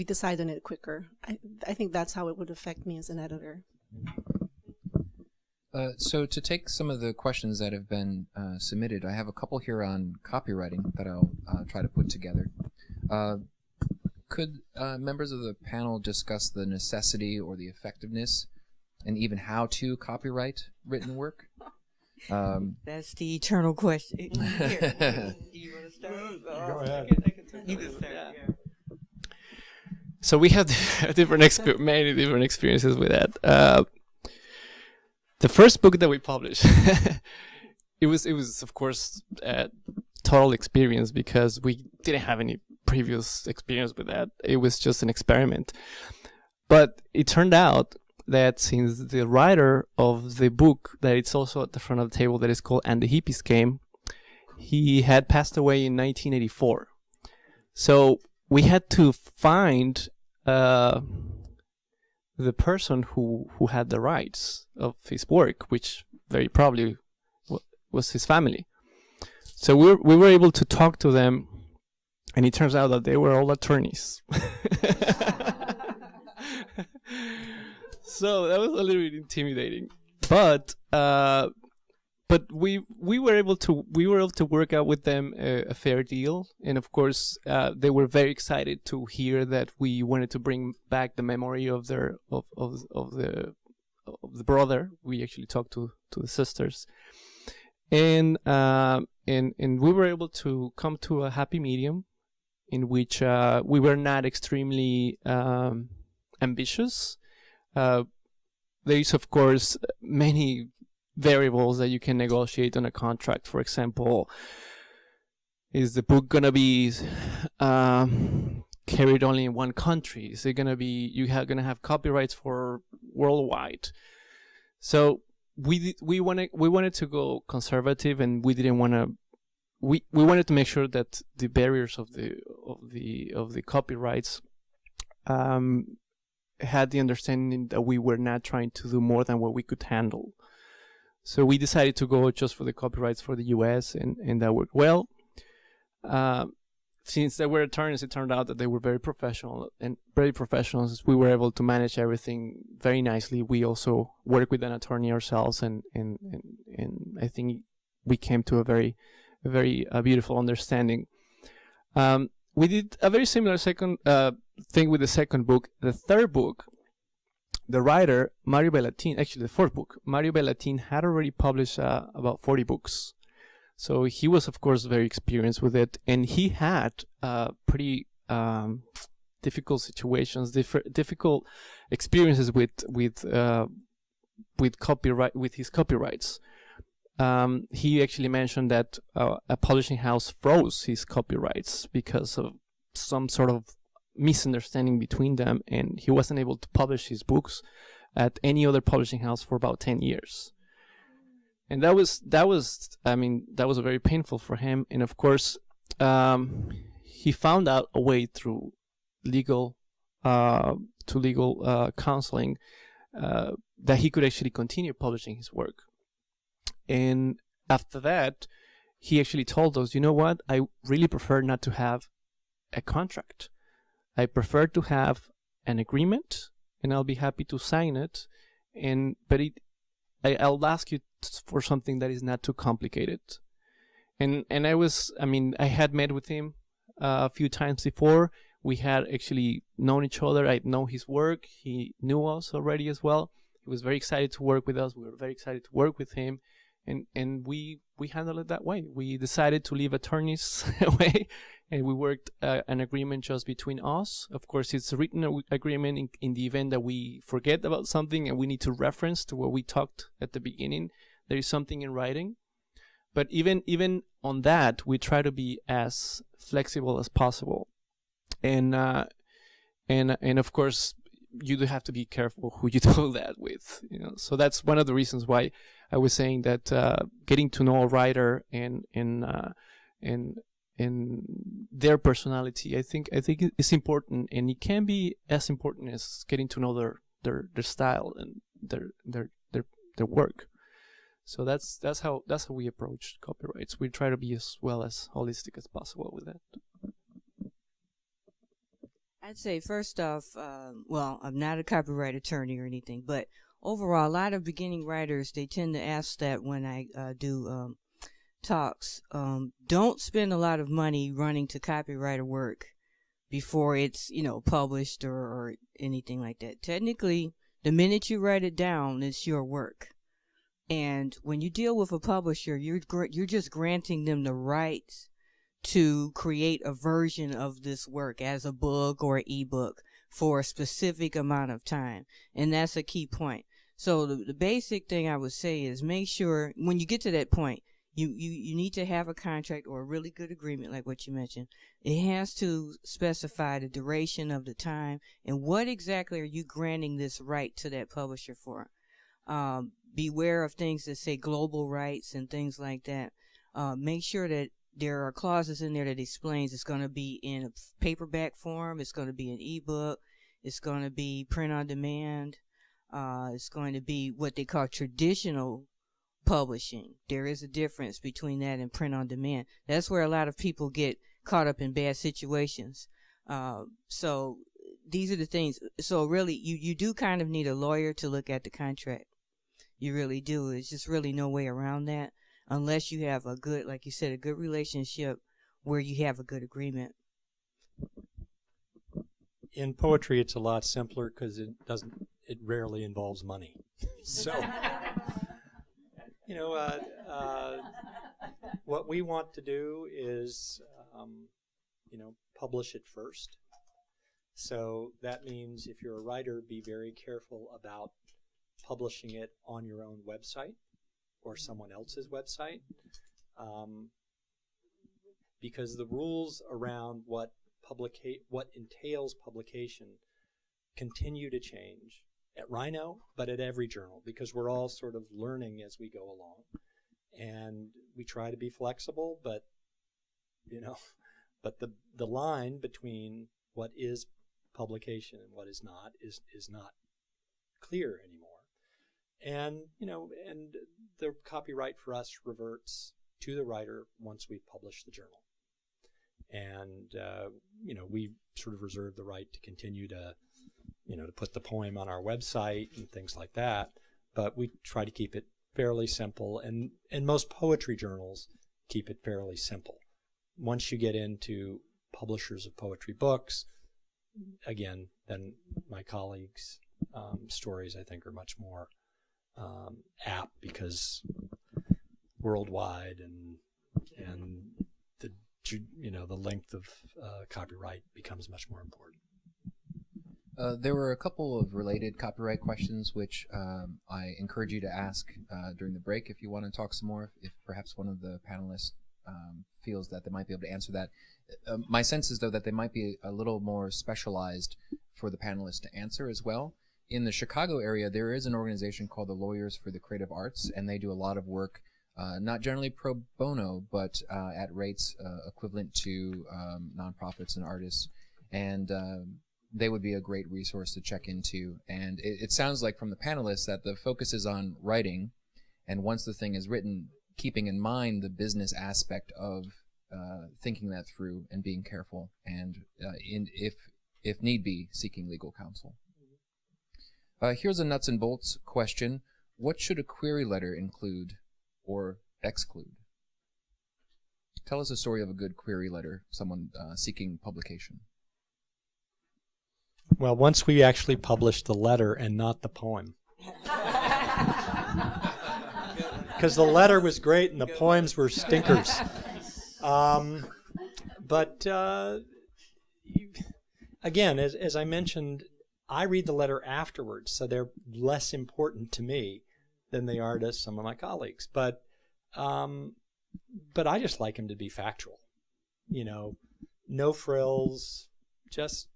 decide on it quicker? I think that's how it would affect me as an editor. So to take some of the questions that have been submitted, I have a couple here on copywriting that I'll try to put together. Could members of the panel discuss the necessity or the effectiveness and even how to copyright written work? That's the eternal question. Here. You want to start? Go ahead. You can start. Yeah. So we have many different experiences with that. The first book that we published, it was of course a total experience because we didn't have any previous experience with that. It was just an experiment. But it turned out that since the writer of the book that it's also at the front of the table that is called And the Hippies Came, he had passed away in 1984. So we had to find the person who had the rights of his work, which very probably was his family. So we were able to talk to them, and it turns out that they were all attorneys. So that was a little bit intimidating, but we were able to work out with them a fair deal, and of course they were very excited to hear that we wanted to bring back the memory of the brother. We actually talked to the sisters, and we were able to come to a happy medium in which we were not extremely ambitious. There is, of course, many variables that you can negotiate on a contract. For example, is the book gonna be carried only in one country? Is it gonna be gonna have copyrights for worldwide? So we wanted to go conservative, and we didn't want to. We wanted to make sure that the barriers of the copyrights had the understanding that we were not trying to do more than what we could handle. So we decided to go just for the copyrights for the US, and that worked well. Since they were attorneys, it turned out that they were very professional. We were able to manage everything very nicely. We also worked with an attorney ourselves, and I think we came to a very beautiful understanding. We did a very similar second thing with the second book. The third book, the writer, Mario Bellatin, actually the fourth book, Mario Bellatin had already published about 40 books. So he was, of course, very experienced with it, and he had pretty difficult situations, difficult experiences with copyright, with his copyrights. He actually mentioned that a publishing house froze his copyrights because of some sort of misunderstanding between them, and he wasn't able to publish his books at any other publishing house for about 10 years. And that was very painful for him. And of course, he found out a way through legal counseling that he could actually continue publishing his work. And after that, he actually told us, you know what, I really prefer not to have a contract. I prefer to have an agreement, and I'll be happy to sign it. But I'll ask you for something that is not too complicated. And I had met with him a few times before. We had actually known each other. I know his work. He knew us already as well. He was very excited to work with us. We were very excited to work with him. And we handled it that way. We decided to leave attorneys away, and we worked an agreement just between us. Of course, it's a written agreement in the event that we forget about something and we need to reference to what we talked at the beginning. There is something in writing. But even on that, we try to be as flexible as possible. And of course, you do have to be careful who you do that with. So that's one of the reasons why I was saying that getting to know a writer and their personality, I think it's important, and it can be as important as getting to know their style and their work. So that's how we approach copyrights. We try to be as holistic as possible with that. I'd say first off, I'm not a copyright attorney or anything, but overall, a lot of beginning writers, they tend to ask that when I do talks. Don't spend a lot of money running to copyright a work before it's published or anything like that. Technically, the minute you write it down, it's your work. And when you deal with a publisher, you're just granting them the rights to create a version of this work as a book or ebook for a specific amount of time. And that's a key point. So the basic thing I would say is make sure when you get to that point, you need to have a contract or a really good agreement like what you mentioned. It has to specify the duration of the time and what exactly are you granting this right to that publisher for. Beware of things that say global rights and things like that. Make sure that there are clauses in there that explains it's going to be in a paperback form, it's going to be an ebook, it's going to be print on demand, it's going to be what they call traditional publishing. There is a difference between that and print on demand. That's where a lot of people get caught up in bad situations. So these are the things. So really, you do kind of need a lawyer to look at the contract. You really do. There's just really no way around that unless you have a good, like you said, a good relationship where you have a good agreement. In poetry, it's a lot simpler because it rarely involves money. So, what we want to do is, publish it first. So that means if you're a writer, be very careful about publishing it on your own website or someone else's website, because the rules around what entails publication continue to change at Rhino, but at every journal, because we're all sort of learning as we go along, and we try to be flexible, but the line between what is publication and what is not is not clear anymore. And the copyright for us reverts to the writer once we've published the journal. And we sort of reserve the right to continue to put the poem on our website and things like that. But we try to keep it fairly simple, and most poetry journals keep it fairly simple. Once you get into publishers of poetry books, again, then my colleagues' stories, I think, are much more apt because worldwide and the length of copyright becomes much more important. There were a couple of related copyright questions which I encourage you to ask during the break if you want to talk some more, if perhaps one of the panelists feels that they might be able to answer that. My sense is, though, that they might be a little more specialized for the panelists to answer as well. In the Chicago area, there is an organization called the Lawyers for the Creative Arts, and they do a lot of work not generally pro bono, but at rates equivalent to nonprofits and artists. And they would be a great resource to check into. And it sounds like from the panelists that the focus is on writing, and once the thing is written, keeping in mind the business aspect of thinking that through and being careful, and if need be, seeking legal counsel. Here's a nuts and bolts question. What should a query letter include or exclude? Tell us a story of a good query letter, someone seeking publication. Well, once we actually published the letter and not the poem. Because the letter was great and the poems were stinkers. But again, as I mentioned, I read the letter afterwards, so they're less important to me than they are to some of my colleagues. But I just like them to be factual. You know, no frills, just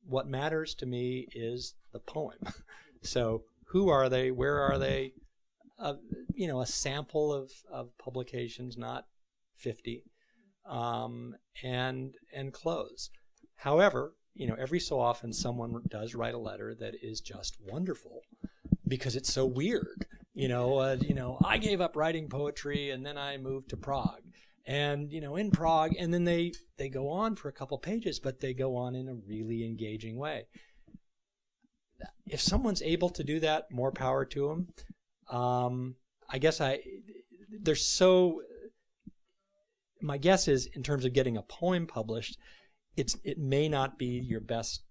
what matters to me is the poem. So who are they? Where are they? You know, a sample of publications, not 50, and close. However, you know, every so often someone does write a letter that is just wonderful because it's so weird. You know, I gave up writing poetry and then I moved to Prague. And, you know, in Prague, and then they go on for a couple pages, but they go on in a really engaging way. If someone's able to do that, more power to them. I guess my guess is in terms of getting a poem published, it may not be your best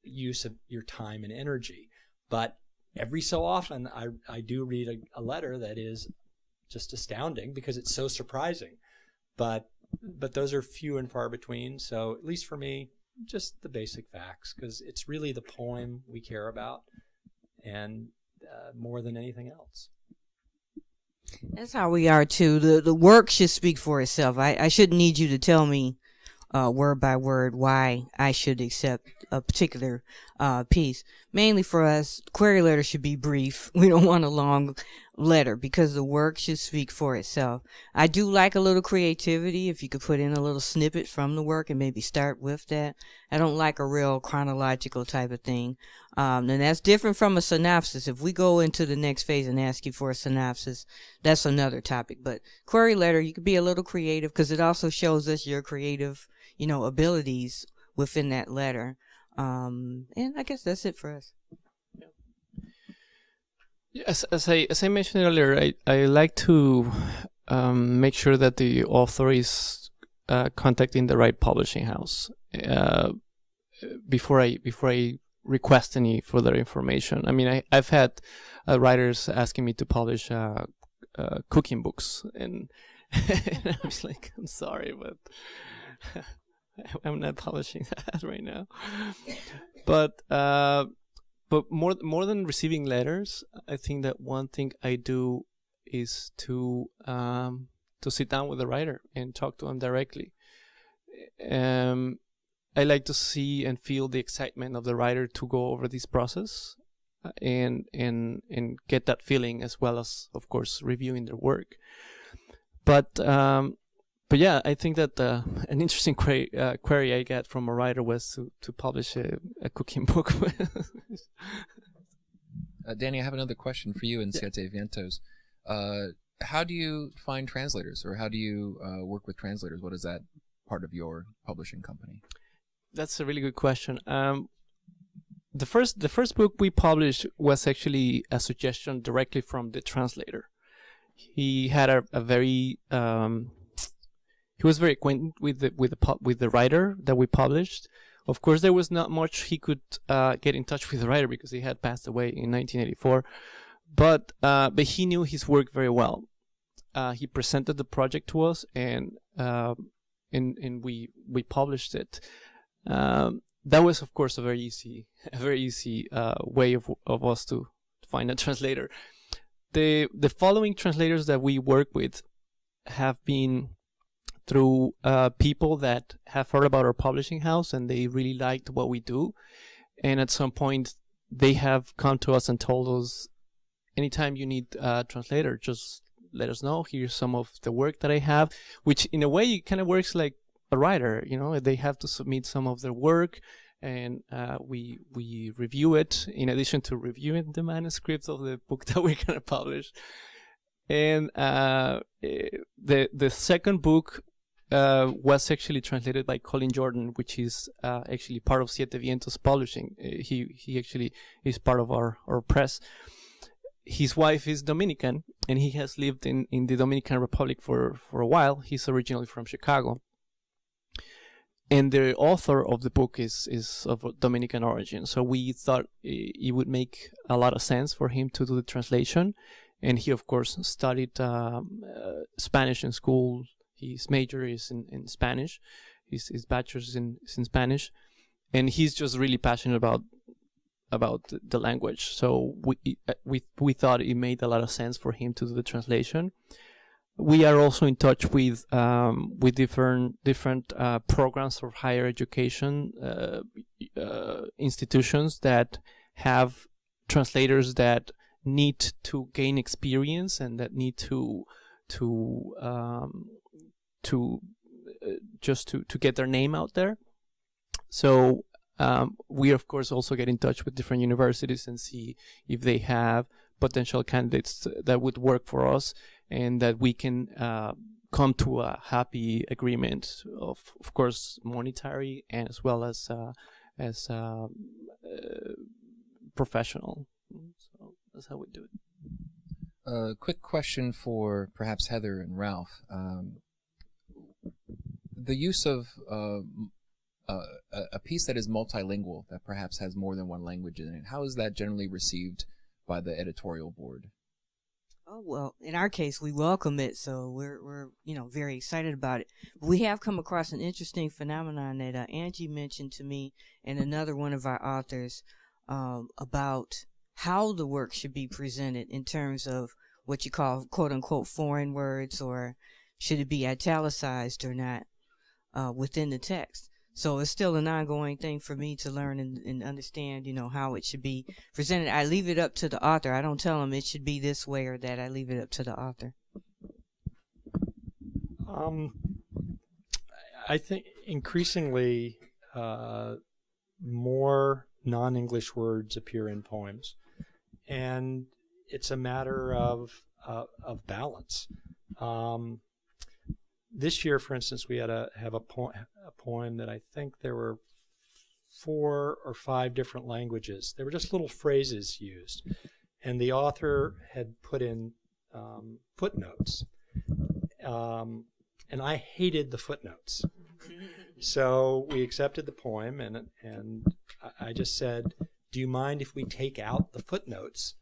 use of your time and energy, but every so often I do read a letter that is just astounding because it's so surprising. But those are few and far between. So at least for me, just the basic facts, because it's really the poem we care about, and more than anything else. That's how we are too. The work should speak for itself. I shouldn't need you to tell me word by word why I should accept a particular piece. Mainly for us, query letter should be brief. We don't want a long letter because the work should speak for itself. I do like a little creativity if you could put in a little snippet from the work and maybe start with that. I don't like a real chronological type of thing. And that's different from a synopsis. If we go into the next phase and ask you for a synopsis, that's another topic. But query letter, you could be a little creative because it also shows us your creative, you know, abilities within that letter. And I guess that's it for us. Yes, as I mentioned earlier, I like to make sure that the author is contacting the right publishing house before I request any further information. I mean, I've had writers asking me to publish cooking books, and I was like, I'm sorry, but I'm not publishing that right now. But more than receiving letters, I think that one thing I do is to sit down with the writer and talk to him directly. I like to see and feel the excitement of the writer to go over this process and get that feeling, as well as, of course, reviewing their work. But yeah, I think that an interesting query I got from a writer was to publish a cooking book. Danny, I have another question for you in Siete Vientos. How do you find translators, or how do you work with translators? What is that part of your publishing company? That's a really good question. The first book we published was actually a suggestion directly from the translator. He had a very he was very acquainted with the writer that we published. Of course, there was not much he could get in touch with the writer because he had passed away in 1984. But he knew his work very well. He presented the project to us, and we published it. That was, of course, a very easy way of us to find a translator. The following translators that we work with have been through people that have heard about our publishing house and they really liked what we do, and at some point they have come to us and told us, anytime you need a translator, just let us know. Here's some of the work that I have, which in a way kind of works like a writer. They have to submit some of their work, and we review it in addition to reviewing the manuscripts of the book that we're going to publish. And the second book was actually translated by Colin Jordan, which is actually part of Siete Vientos Publishing. He actually is part of our press. His wife is Dominican, and he has lived in the Dominican Republic for a while. He's originally from Chicago. And the author of the book is of Dominican origin. So we thought it would make a lot of sense for him to do the translation. And he, of course, studied Spanish in school. His major is in Spanish. His bachelor's is in Spanish. And he's just really passionate about the language. So we thought it made a lot of sense for him to do the translation. We are also in touch with different programs of higher education institutions that have translators that need to gain experience and that need to get their name out there. So we of course also get in touch with different universities and see if they have potential candidates that would work for us, and that we can come to a happy agreement of course, monetary and as well as professional. So that's how we do it. A quick question for perhaps Heather and Ralph. The use of a piece that is multilingual, that perhaps has more than one language in it, how is that generally received by the editorial board? Oh, well, in our case, we welcome it, so we're very excited about it. We have come across an interesting phenomenon that Angie mentioned to me and another one of our authors about how the work should be presented in terms of what you call quote-unquote foreign words, or should it be italicized or not within the text. So it's still an ongoing thing for me to learn and understand, how it should be presented. I leave it up to the author. I don't tell them it should be this way or that. I leave it up to the author. I think increasingly more non-English words appear in poems, and it's a matter of balance. This year, for instance, we had have a poem that I think there were 4 or 5 different languages. There were just little phrases used, and the author had put in footnotes, and I hated the footnotes. So we accepted the poem, and I just said, "Do you mind if we take out the footnotes,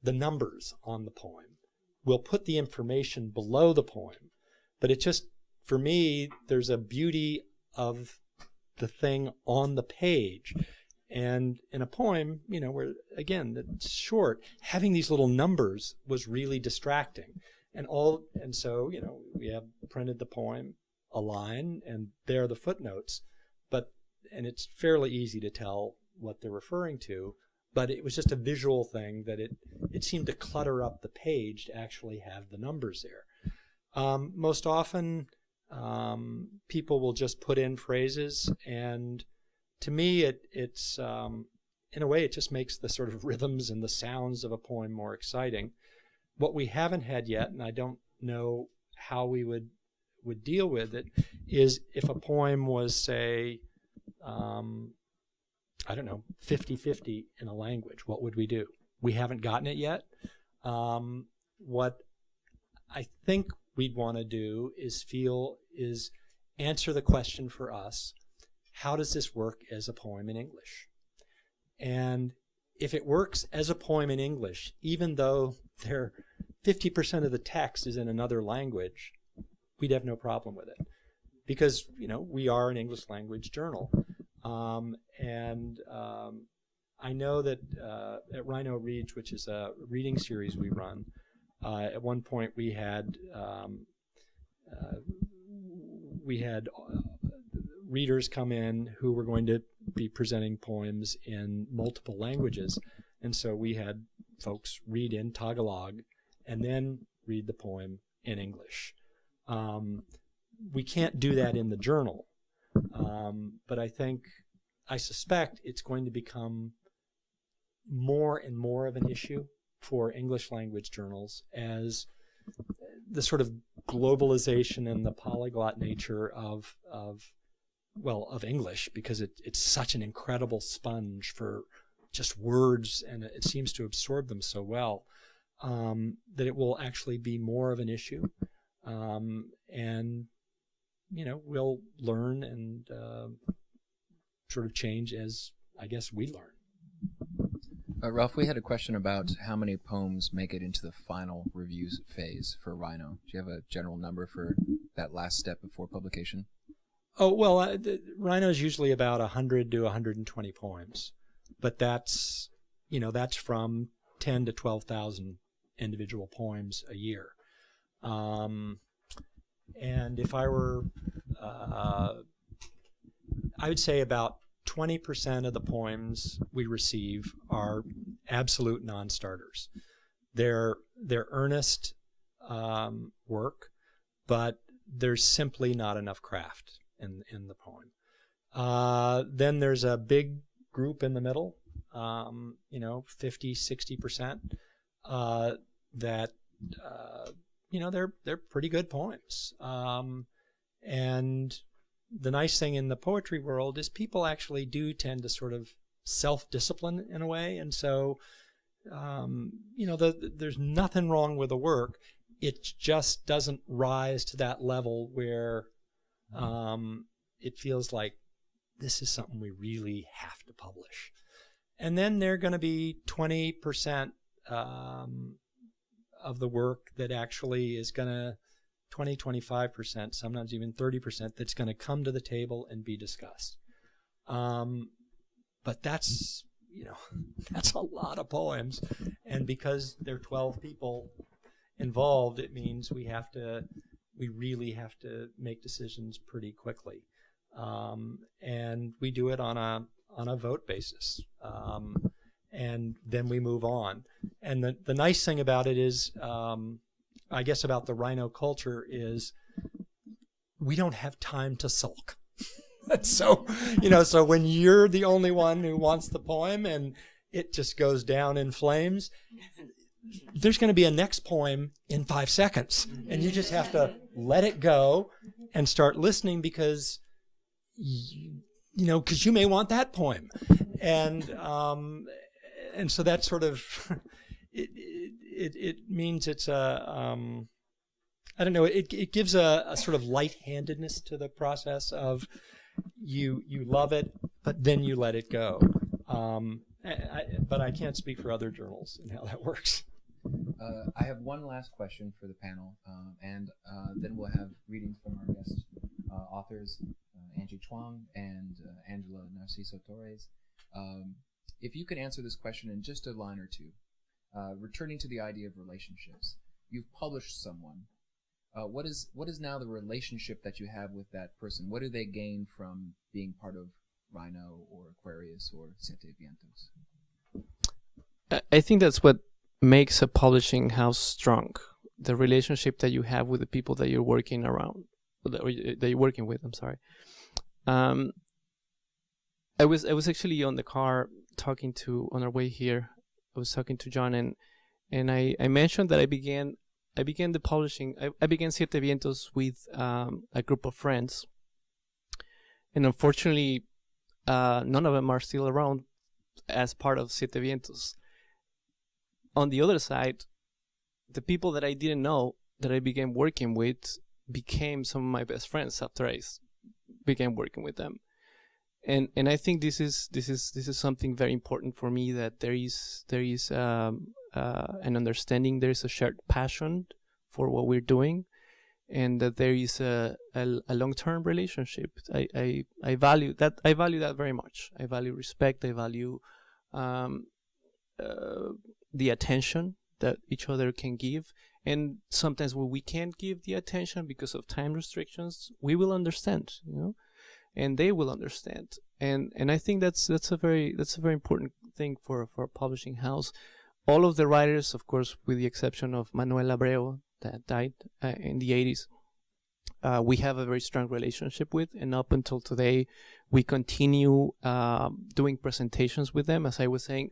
the numbers on the poem? We'll put the information below the poem." But it just, for me, there's a beauty of the thing on the page. And in a poem, where, again, it's short, having these little numbers was really distracting. And so, we have printed the poem, a line, and there are the footnotes. And it's fairly easy to tell what they're referring to. But it was just a visual thing that it seemed to clutter up the page to actually have the numbers there. Most often, people will just put in phrases, and to me, it's in a way, it just makes the sort of rhythms and the sounds of a poem more exciting. What we haven't had yet, and I don't know how we would deal with it, is if a poem was, say, 50-50 in a language, what would we do? We haven't gotten it yet. What I think we'd want to do is answer the question for us, how does this work as a poem in English? And if it works as a poem in English, even though 50% of the text is in another language, we'd have no problem with it. Because, we are an English language journal. I know that at Rhino Reads, which is a reading series we run, at one point we had readers come in who were going to be presenting poems in multiple languages, and so we had folks read in Tagalog and then read the poem in English. We can't do that in the journal, but I suspect it's going to become more and more of an issue for English language journals as the sort of globalization and the polyglot nature of English, because it's such an incredible sponge for just words, and it seems to absorb them so well, that it will actually be more of an issue. And, we'll learn and sort of change as, I guess, we learn. Ralph, we had a question about how many poems make it into the final reviews phase for Rhino. Do you have a general number for that last step before publication? Oh, well, Rhino is usually about 100 to 120 poems, but that's from 10 to 12,000 individual poems a year. And if I were, I would say about 20% of the poems we receive are absolute non-starters. They're earnest work, but there's simply not enough craft in the poem. Then there's a big group in the middle, 50, 60%, that they're pretty good poems. And the nice thing in the poetry world is people actually do tend to sort of self-discipline in a way, and so there's nothing wrong with the work. It just doesn't rise to that level where it feels like this is something we really have to publish. And then there are going to be 20% of the work that actually is going to 25%, sometimes even 30%, that's going to come to the table and be discussed. But that's a lot of poems, and because there are 12 people involved, it means we really have to make decisions pretty quickly, and we do it on a vote basis, and then we move on. And the nice thing about it is, I guess about the Rhino culture, is we don't have time to sulk. So when you're the only one who wants the poem and it just goes down in flames, there's going to be a next poem in 5 seconds, and you just have to let it go and start listening, because you may want that poem, and so that sort of it means it's I don't know, it gives a sort of light-handedness to the process of you love it, but then you let it go. But I can't speak for other journals and how that works. I have one last question for the panel, and then we'll have readings from our guest authors, Angie Chuang and Angela Narciso Torres. If you could answer this question in just a line or two, returning to the idea of relationships. You've published someone. What is now the relationship that you have with that person? What do they gain from being part of Rhino or Aquarius or Siete Vientos? I think that's what makes a publishing house strong. The relationship that you have with the people that you're working around, or that you're working with. I'm sorry. I was actually on the car on our way here. I was talking to John, and I mentioned that I began the publishing. I began Siete Vientos with a group of friends, and unfortunately, none of them are still around as part of Siete Vientos. On the other side, the people that I didn't know that I began working with became some of my best friends after I began working with them, and I think this is something very important for me, that there is an understanding, there is a shared passion for what we're doing, and that there is a long-term relationship. I value that. I value that very much. I value respect. I value the attention that each other can give, and sometimes when we can't give the attention because of time restrictions, we will understand, and they will understand, and I think that's a very important thing for a publishing house. all of the writers, of course, with the exception of Manuel Abreu that died in the 80s, we have a very strong relationship with, and up until today, we continue doing presentations with them. As I was saying,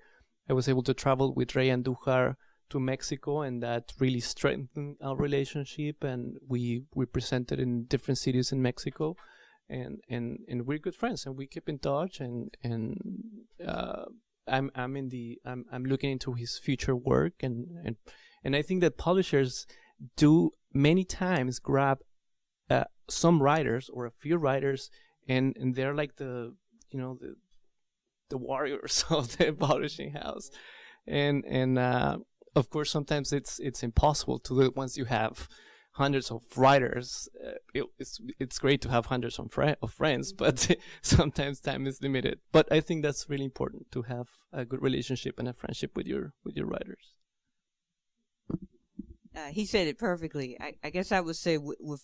I was able to travel with Ray Andujar to Mexico, and that really strengthened our relationship, and we presented in different cities in Mexico, and we're good friends, and we keep in touch, and I'm looking into his future work, and I think that publishers do many times grab some writers or a few writers, and they're like the warriors of the publishing house, and of course sometimes it's impossible to do it once you have hundreds of writers. It's great to have hundreds of friends, but sometimes time is limited. But I think that's really important, to have a good relationship and a friendship with your writers. He said it perfectly. I guess I would say,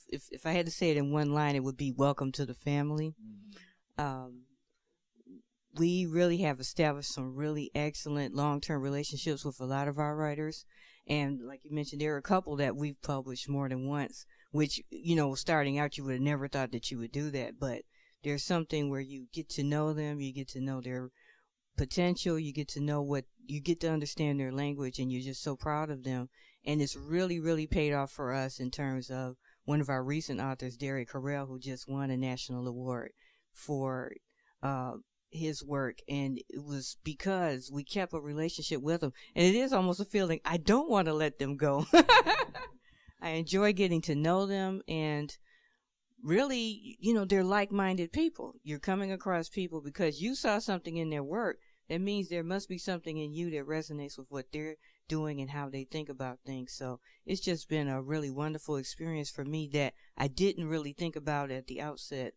if I had to say it in one line, it would be welcome to the family. We really have established some really excellent long-term relationships with a lot of our writers. And like you mentioned, there are a couple that we've published more than once, which, starting out, you would have never thought that you would do that. But there's something where you get to know them, you get to know their potential, you get to understand their language, and you're just so proud of them. And it's really, really paid off for us in terms of one of our recent authors, Derek Harrell, who just won a national award for his work. And it was because we kept a relationship with them. And it is almost a feeling, I don't want to let them go. I enjoy getting to know them, and really, they're like-minded people. You're coming across people because you saw something in their work. That means there must be something in you that resonates with what they're doing and how they think about things. So it's just been a really wonderful experience for me that I didn't really think about at the outset,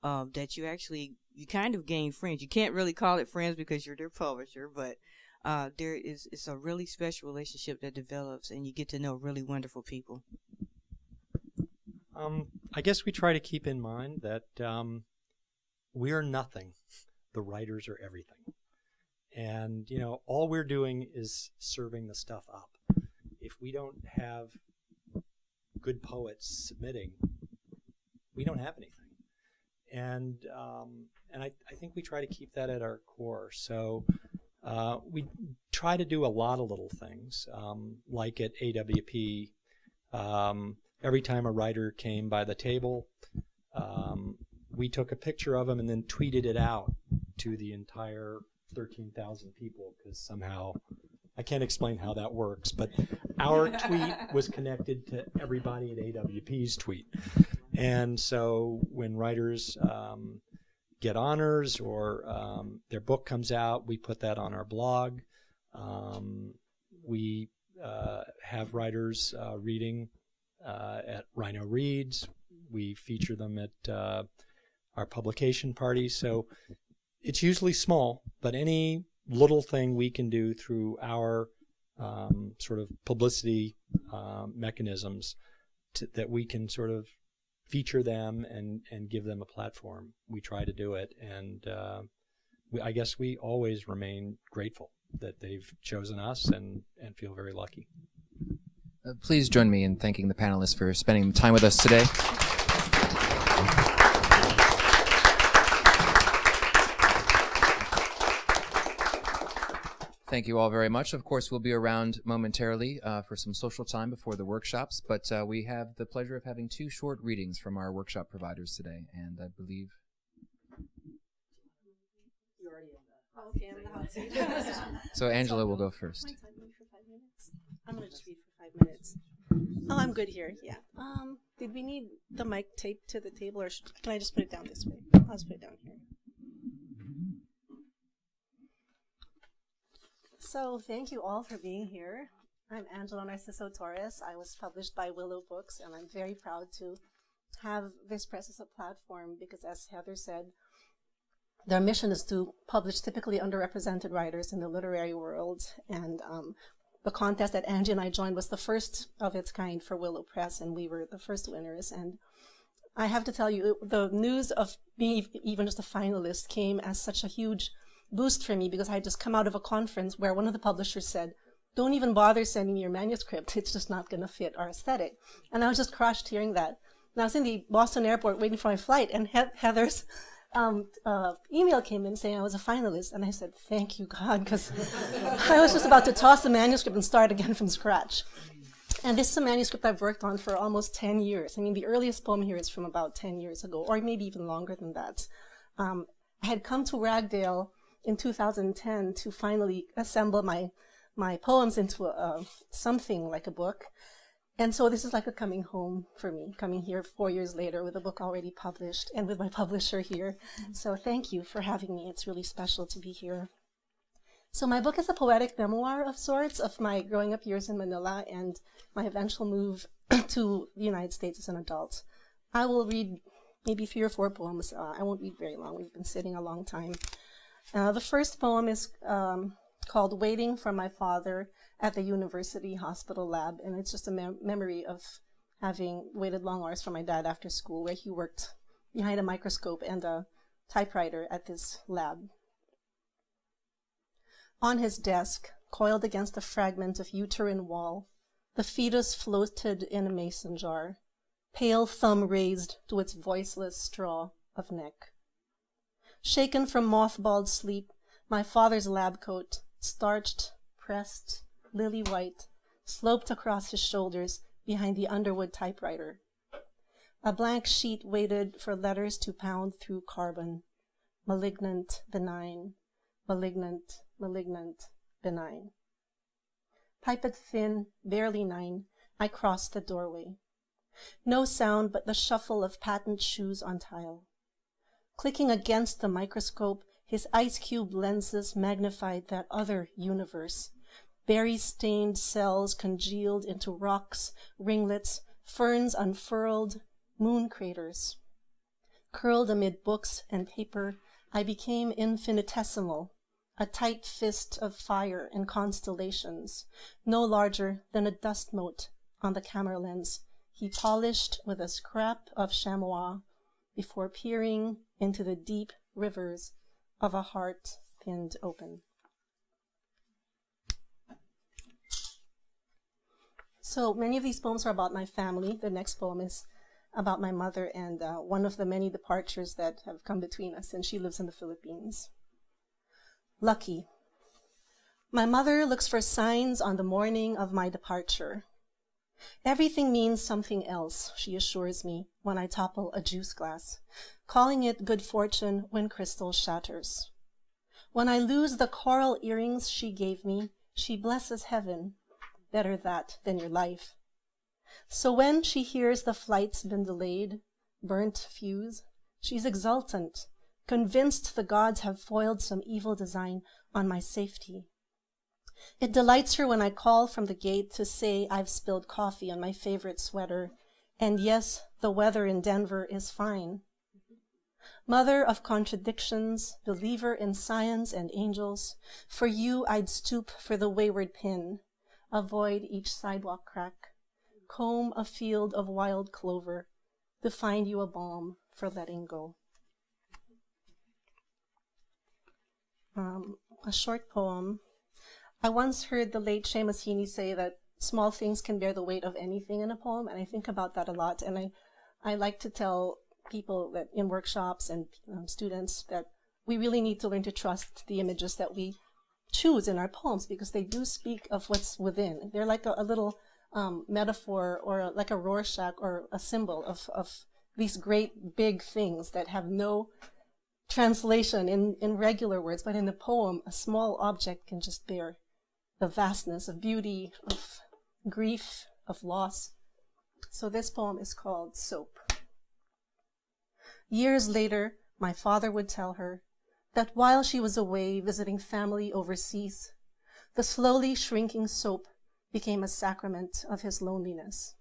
that you kind of gain friends. You can't really call it friends because you're their publisher, but it's a really special relationship that develops, and you get to know really wonderful people. I guess we try to keep in mind that we're nothing. The writers are everything. And, all we're doing is serving the stuff up. If we don't have good poets submitting, we don't have anything. And I think we try to keep that at our core. So we try to do a lot of little things, like at AWP. Every time a writer came by the table, we took a picture of him and then tweeted it out to the entire 13,000 people, because somehow I can't explain how that works, but our tweet was connected to everybody at AWP's tweet. And so when writers get honors or their book comes out, we put that on our blog. We have writers reading at Rhino Reads. We feature them at our publication parties. So it's usually small, but any little thing we can do through our sort of publicity mechanisms that we can sort of feature them and give them a platform, we try to do it. And I guess we always remain grateful that they've chosen us and feel very lucky. Please join me in thanking the panelists for spending time with us today. Thank you all very much. Of course, we'll be around momentarily for some social time before the workshops, but we have the pleasure of having 2 short readings from our workshop providers today, and I believe... So Angela will go first. I'm going to just read for 5 minutes. Oh, I'm good here, yeah. Did we need the mic taped to the table, or can I just put it down this way? I'll just put it down here. So thank you all for being here. I'm Angela Narciso Torres. I was published by Willow Books, and I'm very proud to have this press as a platform because, as Heather said, their mission is to publish typically underrepresented writers in the literary world. And the contest that Angie and I joined was the first of its kind for Willow Press, and we were the first winners. And I have to tell you, the news of being even just a finalist came as such a huge boost for me because I had just come out of a conference where one of the publishers said, don't even bother sending me your manuscript. It's just not going to fit our aesthetic. And I was just crushed hearing that. And I was in the Boston airport waiting for my flight, and Heather's email came in saying I was a finalist. And I said, thank you, God, because I was just about to toss the manuscript and start again from scratch. And this is a manuscript I've worked on for almost 10 years. I mean, the earliest poem here is from about 10 years ago, or maybe even longer than that. I had come to Ragdale in 2010 to finally assemble my poems into something like a book. And so this is like a coming home for me, coming here 4 years later with a book already published and with my publisher here. So thank you for having me. It's really special to be here. So my book is a poetic memoir of sorts of my growing up years in Manila and my eventual move to the United States as an adult. I will read maybe 3 or 4 poems. I won't read very long. We've been sitting a long time. The first poem is called Waiting for My Father at the University Hospital Lab, and it's just a memory of having waited long hours for my dad after school, where he worked behind a microscope and a typewriter at this lab. On his desk, coiled against a fragment of uterine wall, the fetus floated in a mason jar, pale thumb raised to its voiceless straw of neck. Shaken from mothballed sleep, my father's lab coat, starched, pressed, lily white, sloped across his shoulders behind the Underwood typewriter. A blank sheet waited for letters to pound through carbon. Malignant, benign, malignant, malignant, benign. Pipette thin, barely 9, I crossed the doorway. No sound but the shuffle of patent shoes on tile. Clicking against the microscope, his ice cube lenses magnified that other universe. Berry-stained cells congealed into rocks, ringlets, ferns unfurled, moon craters. Curled amid books and paper, I became infinitesimal, a tight fist of fire and constellations, no larger than a dust mote on the camera lens he polished with a scrap of chamois before peering into the deep rivers of a heart pinned open. So many of these poems are about my family. The next poem is about my mother and one of the many departures that have come between us, and she lives in the Philippines. Lucky. My mother looks for signs on the morning of my departure. Everything means something else, she assures me when I topple a juice glass, calling it good fortune when crystal shatters. When I lose the coral earrings she gave me, she blesses heaven. Better that than your life. So when she hears the flight's been delayed, burnt fuse, she's exultant, convinced the gods have foiled some evil design on my safety. It delights her when I call from the gate to say I've spilled coffee on my favorite sweater, and yes, the weather in Denver is fine. Mother of contradictions, believer in science and angels, for you I'd stoop for the wayward pin, avoid each sidewalk crack, comb a field of wild clover, to find you a balm for letting go. A short poem. I once heard the late Seamus Heaney say that small things can bear the weight of anything in a poem, and I think about that a lot. And I like to tell people that in workshops and students that we really need to learn to trust the images that we choose in our poems, because they do speak of what's within. They're like a little metaphor, or like a Rorschach or a symbol of these great big things that have no translation in regular words, but in the poem, a small object can just bear the vastness of beauty, of grief, of loss. So this poem is called Soap. Years later, my father would tell her that while she was away visiting family overseas, the slowly shrinking soap became a sacrament of his loneliness,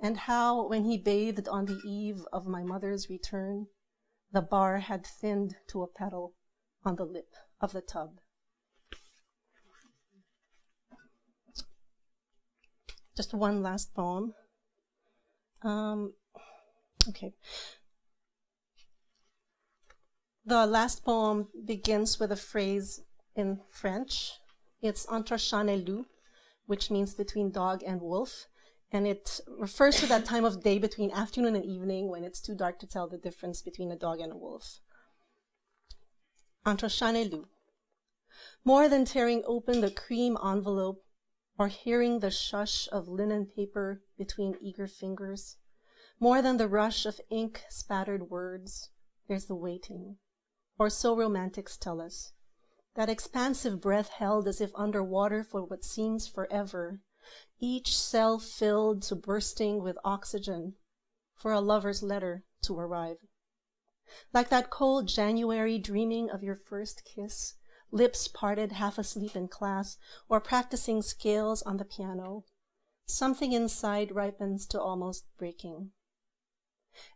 and how, when he bathed on the eve of my mother's return, the bar had thinned to a petal on the lip of the tub. Just one last poem. Okay. The last poem begins with a phrase in French. It's entre chat et loup, which means between dog and wolf. And it refers to that time of day between afternoon and evening when it's too dark to tell the difference between a dog and a wolf. Entre chat et loup. More than tearing open the cream envelope or hearing the shush of linen paper between eager fingers, more than the rush of ink-spattered words, there's the waiting, or so romantics tell us. That expansive breath held as if underwater for what seems forever, each cell filled to bursting with oxygen for a lover's letter to arrive. Like that cold January dreaming of your first kiss, lips parted half asleep in class or practicing scales on the piano, something inside ripens to almost breaking.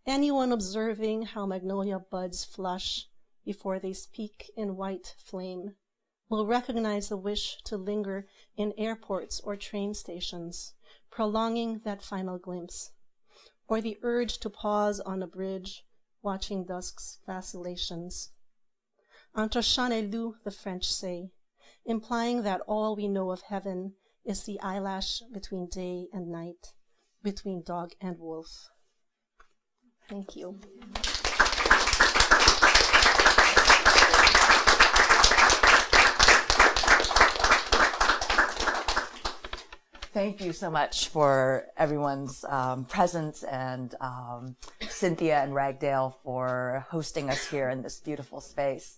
Anyone observing how magnolia buds flush before they speak in white flame will recognize the wish to linger in airports or train stations, prolonging that final glimpse, or the urge to pause on a bridge, watching dusk's vacillations. Entre chat et loup, the French say, implying that all we know of heaven is the eyelash between day and night, between dog and wolf. Thank you. Thank you so much for everyone's presence, and Cynthia and Ragdale for hosting us here in this beautiful space.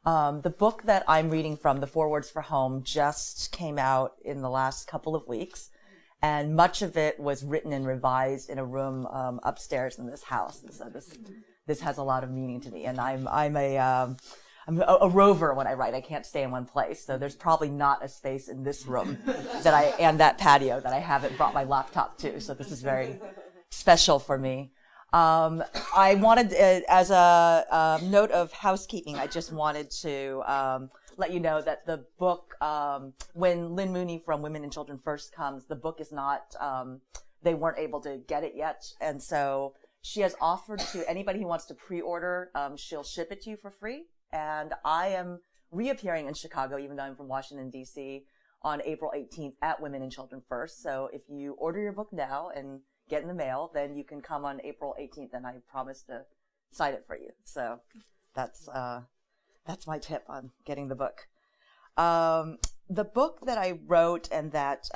The book that I'm reading from, The Four Words for Home, just came out in the last couple of weeks, and much of it was written and revised in a room upstairs in this house. And so this has a lot of meaning to me, and I'm a rover when I write. I can't stay in one place. So there's probably not a space in this room and that patio that I haven't brought my laptop to. So this is very special for me. I wanted, as a note of housekeeping, I just wanted to let you know that the book, when Lynn Mooney from Women and Children First comes, the book is not, they weren't able to get it yet. And so she has offered to anybody who wants to pre-order, she'll ship it to you for free. And I am reappearing in Chicago, even though I'm from Washington, D.C., on April 18th at Women and Children First. So if you order your book now and get in the mail, then you can come on April 18th, and I promise to cite it for you. So that's my tip on getting the book. The book that I wrote and that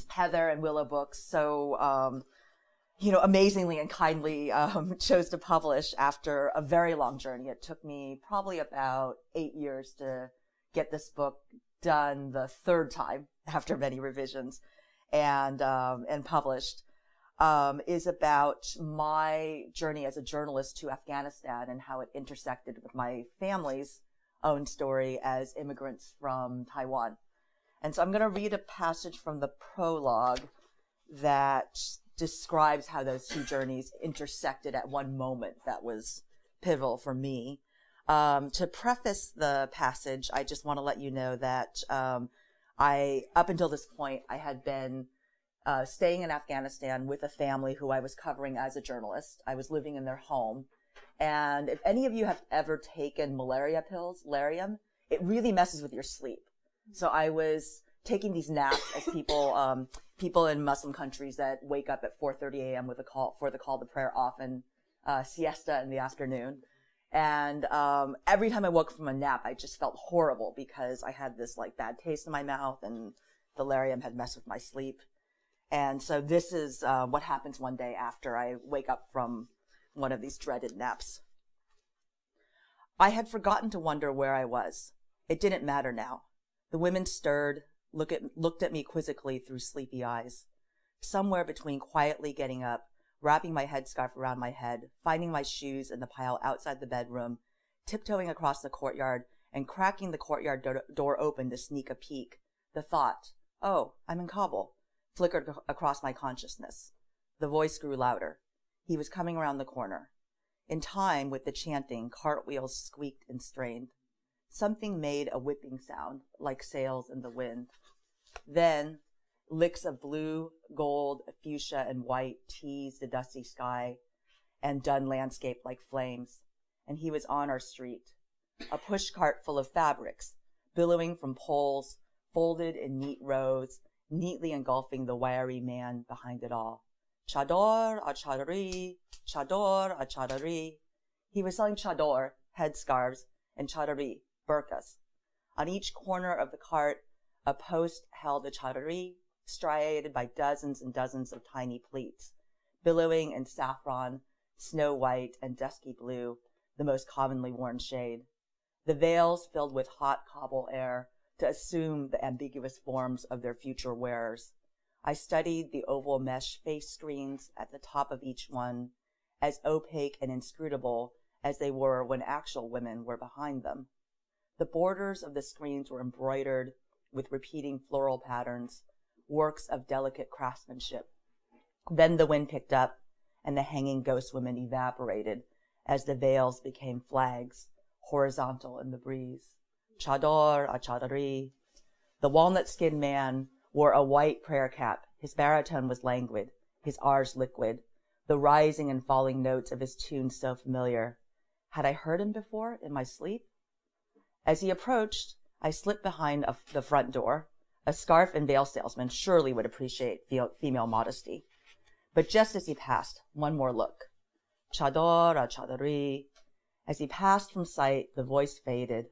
Heather and Willow Books amazingly and kindly chose to publish after a very long journey. It took me probably about 8 years to get this book done the third time after many revisions and published, is about my journey as a journalist to Afghanistan and how it intersected with my family's own story as immigrants from Taiwan. And so I'm going to read a passage from the prologue that describes how those two journeys intersected at one moment that was pivotal for me. To preface the passage, I just want to let you know that up until this point, I had been staying in Afghanistan with a family who I was covering as a journalist. I was living in their home. And if any of you have ever taken malaria pills, Lariam, it really messes with your sleep. So I was taking these naps as people in Muslim countries that wake up at 4:30 a.m. with for the call to prayer, often siesta in the afternoon. And every time I woke from a nap, I just felt horrible because I had this bad taste in my mouth, and the Lariam had messed with my sleep. And so this is what happens one day after I wake up from one of these dreaded naps. I had forgotten to wonder where I was. It didn't matter now. The women stirred, looked at me quizzically through sleepy eyes. Somewhere between quietly getting up, wrapping my headscarf around my head, finding my shoes in the pile outside the bedroom, tiptoeing across the courtyard, and cracking the courtyard door open to sneak a peek, the thought, "Oh, I'm in Kabul," flickered across my consciousness. The voice grew louder. He was coming around the corner. In time with the chanting, cartwheels squeaked and strained. Something made a whipping sound, like sails in the wind. Then, licks of blue, gold, fuchsia, and white teased the dusty sky and dun landscape like flames. And he was on our street. A pushcart full of fabrics, billowing from poles, folded in neat rows, neatly engulfing the wiry man behind it all. Chador a chadori, chador a chadori. He was selling chador, headscarves, and chadori, burqas. On each corner of the cart, a post held a chadori, striated by dozens and dozens of tiny pleats, billowing in saffron, snow white, and dusky blue, the most commonly worn shade. The veils filled with hot cobble air to assume the ambiguous forms of their future wearers. I studied the oval mesh face screens at the top of each one, as opaque and inscrutable as they were when actual women were behind them. The borders of the screens were embroidered with repeating floral patterns, works of delicate craftsmanship. Then the wind picked up, and the hanging ghost women evaporated as the veils became flags, horizontal in the breeze. Chador a chadori. The walnut-skinned man wore a white prayer cap. His baritone was languid, his R's liquid, the rising and falling notes of his tune so familiar. Had I heard him before in my sleep? As he approached, I slipped behind the front door. A scarf and veil salesman surely would appreciate female modesty. But just as he passed, one more look. Chador a chadori. As he passed from sight, the voice faded.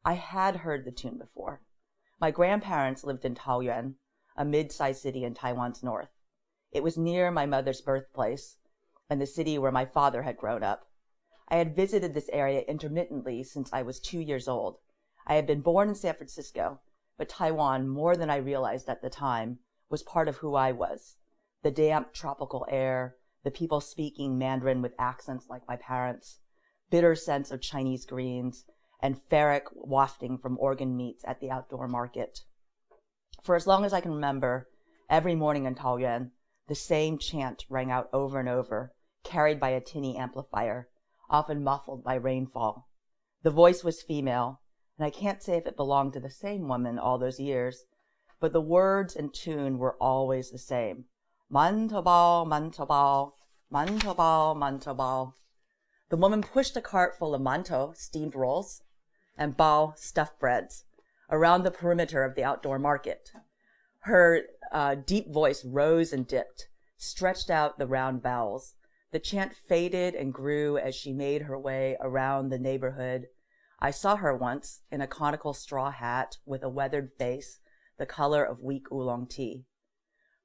I had heard the tune before. My grandparents lived in Taoyuan, a mid-sized city in Taiwan's north. It was near my mother's birthplace and the city where my father had grown up. I had visited this area intermittently since I was 2 years old. I had been born in San Francisco, but Taiwan, more than I realized at the time, was part of who I was. The damp tropical air, the people speaking Mandarin with accents like my parents, bitter scents of Chinese greens, and ferric wafting from organ meats at the outdoor market. For as long as I can remember, every morning in Taoyuan, the same chant rang out over and over, carried by a tinny amplifier, often muffled by rainfall. The voice was female, and I can't say if it belonged to the same woman all those years, but the words and tune were always the same. Mantobao, mantobao, mantobao, mantobao. The woman pushed a cart full of mantou, steamed rolls, and bao, stuffed breads, around the perimeter of the outdoor market. Her deep voice rose and dipped, stretched out the round vowels. The chant faded and grew as she made her way around the neighborhood. I saw her once in a conical straw hat with a weathered face, the color of weak oolong tea.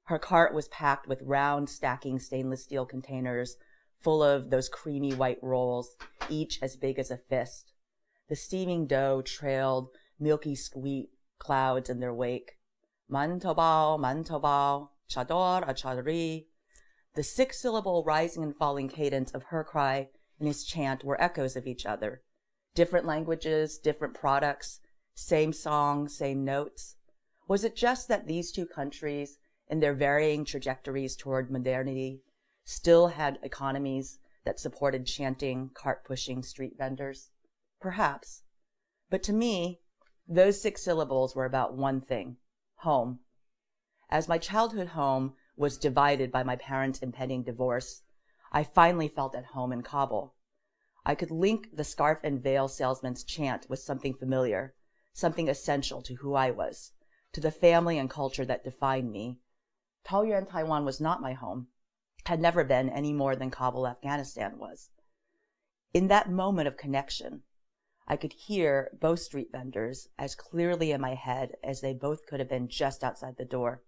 Her cart was packed with round, stacking stainless steel containers full of those creamy white rolls, each as big as a fist. The steaming dough trailed milky sweet clouds in their wake. Mantobao, mantobao, chador a chadori. The 6-syllable rising and falling cadence of her cry and his chant were echoes of each other. Different languages, different products, same song, same notes. Was it just that these two countries, in their varying trajectories toward modernity, still had economies that supported chanting, cart-pushing street vendors? Perhaps. But to me, those 6 syllables were about one thing: home. As my childhood home was divided by my parents' impending divorce, I finally felt at home in Kabul. I could link the scarf and veil salesman's chant with something familiar, something essential to who I was, to the family and culture that defined me. Taoyuan, Taiwan was not my home, had never been any more than Kabul, Afghanistan was. In that moment of connection, I could hear both street vendors as clearly in my head as they both could have been just outside the door.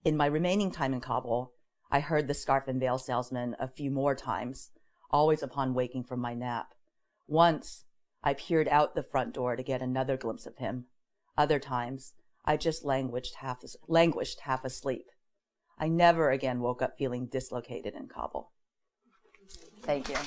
In my remaining time in Kabul, I heard the scarf and veil salesman a few more times, always upon waking from my nap. Once, I peered out the front door to get another glimpse of him. Other times, I just languished half asleep. I never again woke up feeling dislocated in Kabul. Thank you.